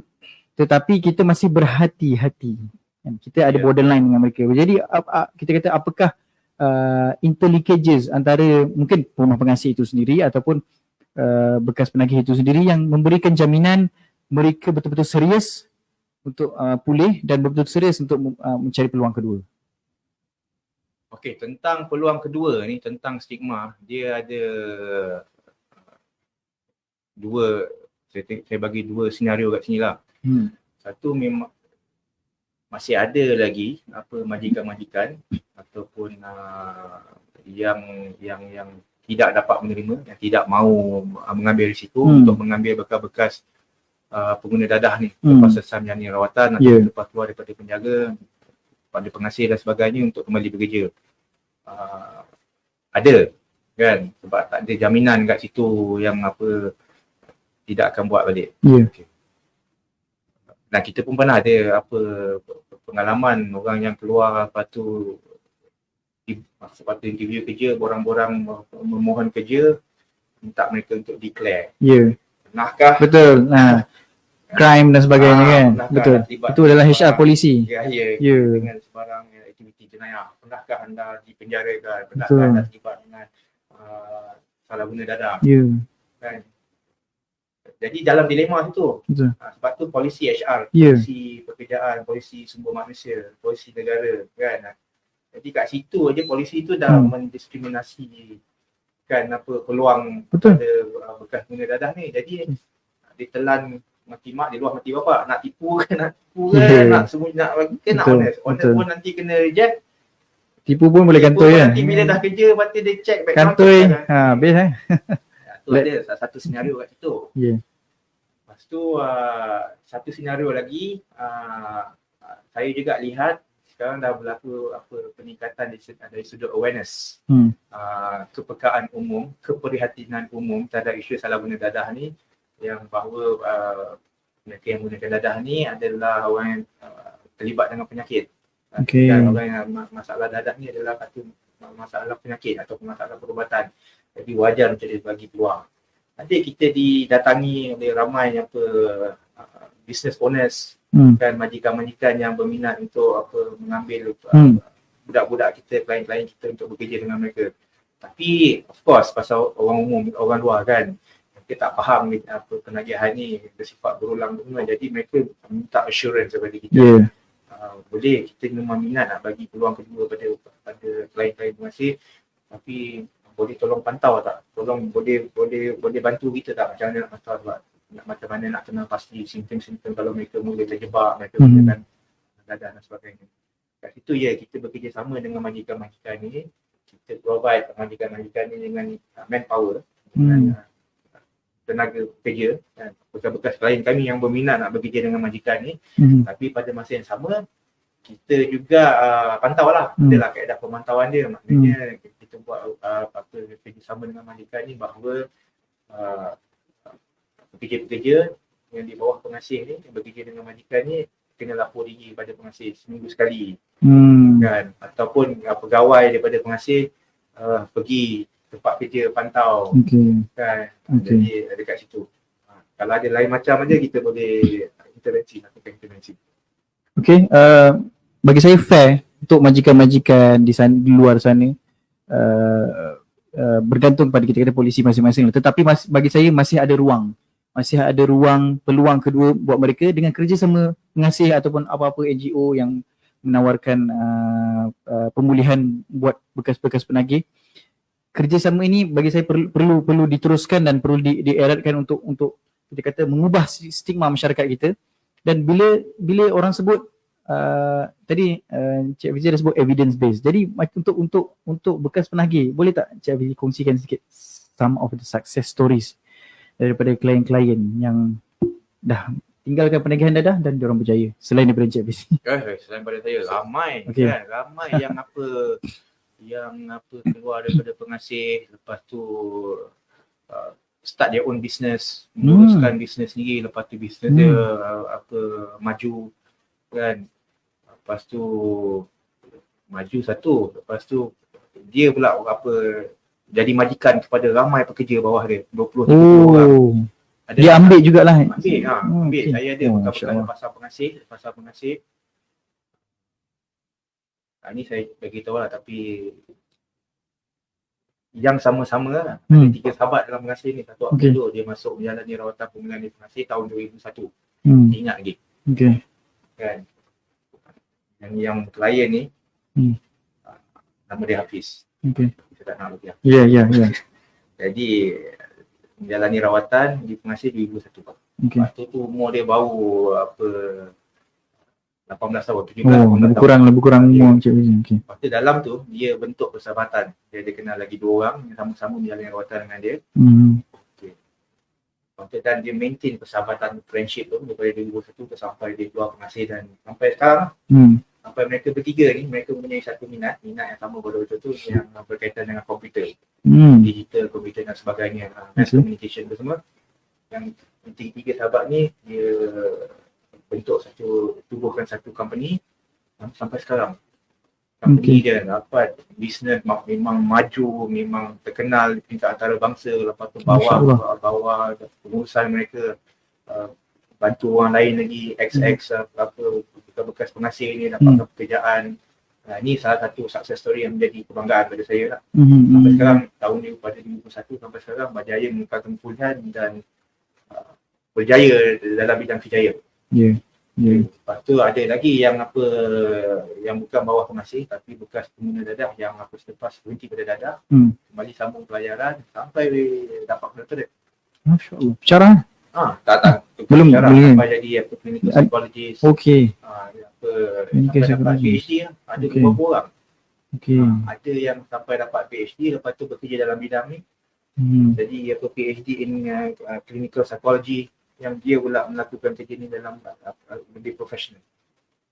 tetapi kita masih berhati-hati. Kita ada borderline dengan mereka. Jadi kita kata apakah interlinkages antara mungkin rumah pengasih itu sendiri ataupun bekas penagih itu sendiri yang memberikan jaminan mereka betul-betul serius untuk pulih dan betul-betul serius untuk mencari peluang kedua. Okey, tentang peluang kedua ni, tentang stigma, dia ada saya bagi dua senario kat sini lah. Satu, memang masih ada lagi majikan-majikan ataupun yang tidak dapat menerima, yang tidak mahu mengambil risiko untuk mengambil bekas-bekas pengguna dadah ni lepas selesai menjalani rawatan atau lepas keluar daripada penjaga, pada pengasih dan sebagainya untuk kembali bekerja. Ada kan, sebab tak ada jaminan kat situ yang tidak akan buat balik. Okay. Dan kita pun pernah ada pengalaman orang yang keluar lepas tu sepatutnya interview kerja, borang-borang memohon kerja, minta mereka untuk declare. Pernahkah? Betul. Crime dan sebagainya kan. Betul. Itu adalah HR polisi. Dengan sebarang aktiviti jenayah. Pernahkah anda dipenjarakan? Pernahkah anda terlibat dengan salah guna dadah? Kan? Jadi dalam dilema itu. Sebab tu polisi HR, polisi pekerjaan, polisi sumber manusia, polisi negara kan. Jadi kat situ aja polisi tu dah mendiskriminasi kan peluang pada bekas guna dadah ni. Jadi ditelan mati mak di luar mati bapak, nak tipu kan, nak sembunyi, nak bagi ke nak honest. Honest pun nanti kena reject. Tipu pun boleh kantoi kan. Nanti bila dah kerja lepas tu dia check background. Kantoi. Habis tu ada satu senario kat situ. Lepas tu satu senario lagi, saya juga lihat sekarang dah berlaku peningkatan dari sudut awareness, kepekaan umum, keprihatinan umum terhadap isu salah guna dadah ni, yang bahawa mereka yang menggunakan dadah ni adalah orang yang terlibat dengan penyakit. Dan orang yang masalah dadah ni adalah masalah penyakit atau masalah perubatan. Jadi wajar untuk dia bagi peluang. Nanti kita didatangi oleh ramai business owners dan majikan-majikan yang berminat untuk mengambil budak-budak kita, klien-klien kita untuk bekerja dengan mereka. Tapi of course pasal orang umum, orang luar kan, mereka tak faham penagihan ni bersifat berulang-ulang, jadi mereka minta assurance kepada kita. Boleh, kita memang minat nak bagi peluang kedua pada klien-klien masih, tapi boleh tolong pantau tak? Tolong boleh bantu kita tak macam mana nak pantau, sebab macam mana nak kenal pasti simptom-simptom kalau mereka mula terjebak, mereka gunakan dadah dan sebagainya. Kat situ kita bekerjasama dengan majikan-majikan ni, kita provide majikan-majikan ni dengan manpower, dengan tenaga kerja, bekas-bekas klien kami yang berminat nak bekerja dengan majikan ni. Tapi pada masa yang sama kita juga pantau lah, adalah kaedah pemantauan dia. Maknanya kita buat kerjasama dengan majikan ni bahawa pekerja-pekerja yang di bawah pengasih ni, yang bekerja dengan majikan ni, kena lapor diri pada pengasih seminggu sekali. Kan? Ataupun pegawai daripada pengasih pergi tempat kerja pantau. Kan? Jadi dekat situ. Kalau ada lain macam aja, kita boleh lakukan intervensi. Bagi saya fair untuk majikan-majikan di luar sana, bergantung pada kita kata polisi masing-masing. Tetapi bagi saya masih ada ruang peluang kedua buat mereka dengan kerjasama pengasih ataupun apa-apa NGO yang menawarkan pemulihan buat bekas-bekas penagih. Kerjasama ini bagi saya perlu diteruskan dan perlu dieratkan untuk kita kata mengubah stigma masyarakat kita. Dan bila orang sebut tadi Cik Fizi dah sebut evidence based. Jadi untuk bekas penagih, boleh tak Cik Fizi kongsikan sikit some of the success stories daripada klien-klien yang dah tinggalkan penagihan dadah dan diorang berjaya selain daripada Encik Fizi. Selain pada saya ramai Okey. kan, ramai yang keluar daripada pengasih, lepas tu start their own business, menguruskan bisnes sendiri, lepas tu bisnes dia maju kan. Lepas tu maju satu, lepas tu dia pula jadi majikan kepada ramai pekerja bawah dia, 20-30 orang. Dia ambil jugalah. Ambil. okey. Saya ada Oh, bekas Masya Allah. pasar pengasih. Ini saya bagi tahu lah, tapi yang sama-sama lah. Ada 3 sahabat dalam pengasih ni. Satu Abdul, dia masuk menjalani rawatan pemulihan di pengasih tahun 2001. Dia ingat lagi. Okey. Kan? Yang klien ni, nama dia Hafiz. Okey. Saya tak nak lagi. Ya. Jadi, menjalani rawatan di pengasih 2001. Okey. Waktu tu umur dia baru 18 tahun, 17-18 tahun. Lebih kurang umur Encik Fizi. Okey. Lepas tu dalam tu, dia bentuk persahabatan. Dia ada kenal lagi 2 orang yang sama-sama menjalani rawatan dengan dia. Lepas tu, dan dia maintain persahabatan friendship tu daripada 2001 sampai dia keluar pengasih, dan sampai sekarang sampai mereka bertiga ni, mereka mempunyai satu minat yang sama betul-betul tu, yang berkaitan dengan komputer, digital, komputer dan sebagainya, mass communication tu semua. Yang tiga sahabat ni, dia tubuhkan satu company sampai sekarang. Company dia dapat bisnes memang maju, memang terkenal di tingkat antarabangsa. Lepas tu bawa pengurusan mereka, bantu orang lain lagi, XX bekas pengasih ni dapatkan pekerjaan. Ini salah satu success story yang menjadi kebanggaan pada saya lah. Sampai sekarang, tahun ni pada 2021 sampai sekarang berjaya mengekalkan pemulihan dan berjaya dalam bidang kerjaya. Lepas tu ada lagi yang bukan bawah pengasih tapi bekas pengguna dadah, yang selepas berhenti pada dadah, kembali sambung pelajaran sampai dapat doktorate. Masya Allah. Cara? Belum sampai jadi clinical psychologist. Okey. Sampai dapat PhD ada beberapa orang. Ada yang sampai dapat PhD, lepas tu bekerja dalam bidang ni. Jadi PhD in clinical psychology, yang dia pula melakukan kerja ni dalam lebih profesional.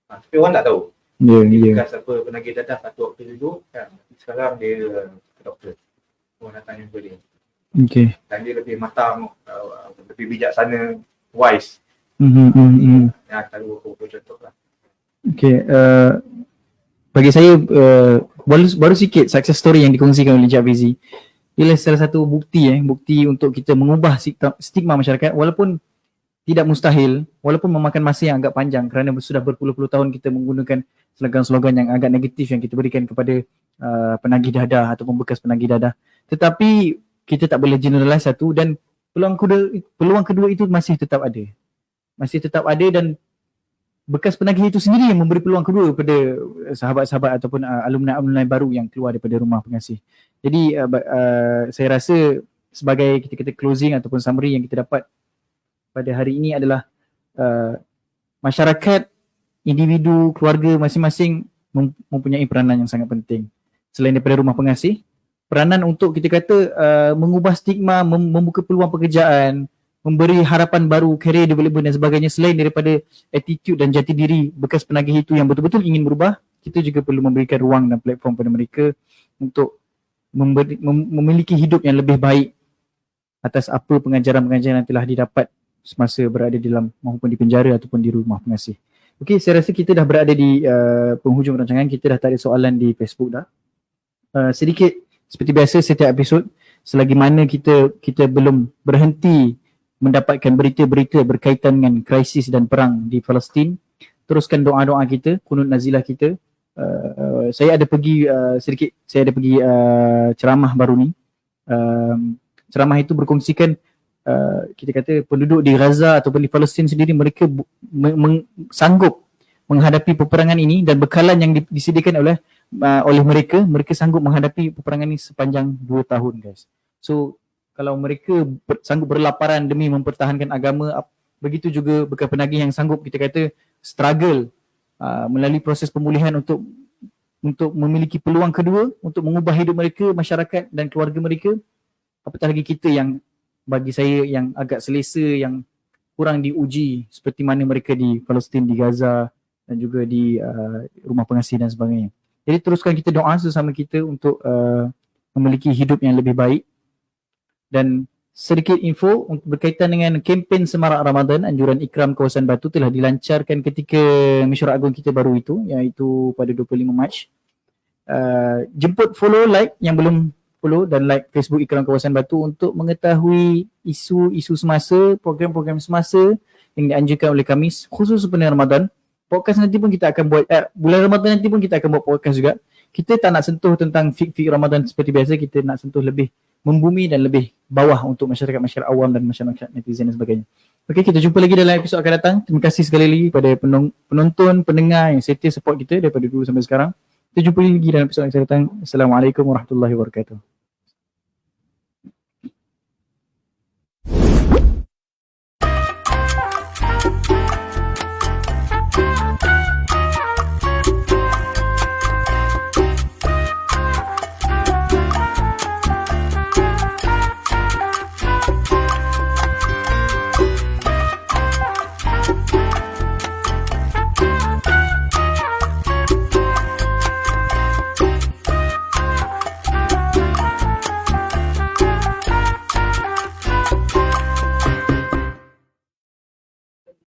Tapi orang tak tahu. Dia bekas penagih dadah satu waktu dulu kan. Sekarang dia doktor. Orang datang jumpa dia. Dan dia lebih matang, lebih bijaksana, wise. Tahu apa contoh lah. Bagi saya baru sikit success story yang dikongsikan oleh Encik Fizi. Ialah salah satu bukti untuk kita mengubah stigma masyarakat, walaupun tidak mustahil, walaupun memakan masa yang agak panjang kerana sudah berpuluh-puluh tahun kita menggunakan slogan-slogan yang agak negatif yang kita berikan kepada penagih dadah ataupun bekas penagih dadah. Tetapi kita tak boleh generalize satu, dan peluang kedua itu masih tetap ada. Dan bekas penagih itu sendiri yang memberi peluang kedua kepada sahabat-sahabat ataupun alumni-alumni baru yang keluar daripada rumah pengasih. Jadi saya rasa sebagai kita closing ataupun summary yang kita dapat pada hari ini adalah masyarakat, individu, keluarga masing-masing mempunyai peranan yang sangat penting. Selain daripada rumah pengasih, peranan untuk kita kata mengubah stigma, membuka peluang pekerjaan, memberi harapan baru, career development dan sebagainya. Selain daripada attitude dan jati diri bekas penagih itu yang betul-betul ingin berubah, kita juga perlu memberikan ruang dan platform kepada mereka untuk memiliki hidup yang lebih baik atas apa pengajaran-pengajaran yang telah didapat semasa berada di dalam, maupun di penjara ataupun di rumah pengasih. Okey, saya rasa kita dah berada di penghujung rancangan. Kita dah tak ada soalan di Facebook dah. Sedikit seperti biasa setiap episod, selagi mana kita belum berhenti mendapatkan berita-berita berkaitan dengan krisis dan perang di Palestin, teruskan doa-doa kita, kunut nazilah kita. Saya ada pergi ceramah baru ni. Ceramah itu berkongsikan kita kata penduduk di Gaza ataupun di Palestin sendiri, mereka sanggup menghadapi peperangan ini, dan bekalan yang disediakan oleh mereka sanggup menghadapi peperangan ini sepanjang 2 tahun, guys. So kalau mereka sanggup berlaparan demi mempertahankan agama, begitu juga bekas penagih yang sanggup kita kata struggle melalui proses pemulihan untuk memiliki peluang kedua untuk mengubah hidup mereka, masyarakat dan keluarga mereka. Apatah lagi kita yang, bagi saya yang agak selesa, yang kurang diuji seperti mana mereka di Palestin, di Gaza dan juga di rumah pengasih dan sebagainya. Jadi teruskan kita doa sesama kita untuk memiliki hidup yang lebih baik. Dan sedikit info berkaitan dengan kempen Semarak Ramadan, anjuran ikram kawasan Batu telah dilancarkan ketika mesyuarat agung kita baru itu, iaitu pada 25 Mac. Jemput follow, like yang belum follow dan like Facebook Ikram Kawasan Batu untuk mengetahui isu-isu semasa, program-program semasa yang dianjurkan oleh kami khusus sepanjang Ramadan. Podcast nanti pun kita akan buat, bulan Ramadan nanti pun kita akan buat podcast juga. Kita tak nak sentuh tentang fik-fik Ramadan seperti biasa, kita nak sentuh lebih membumi dan lebih bawah untuk masyarakat awam dan masyarakat netizen dan sebagainya. Okey, kita jumpa lagi dalam episod akan datang. Terima kasih sekali lagi pada penonton, pendengar yang setia support kita daripada dulu sampai sekarang. Kita jumpa lagi dalam episod akan datang. Assalamualaikum warahmatullahi wabarakatuh.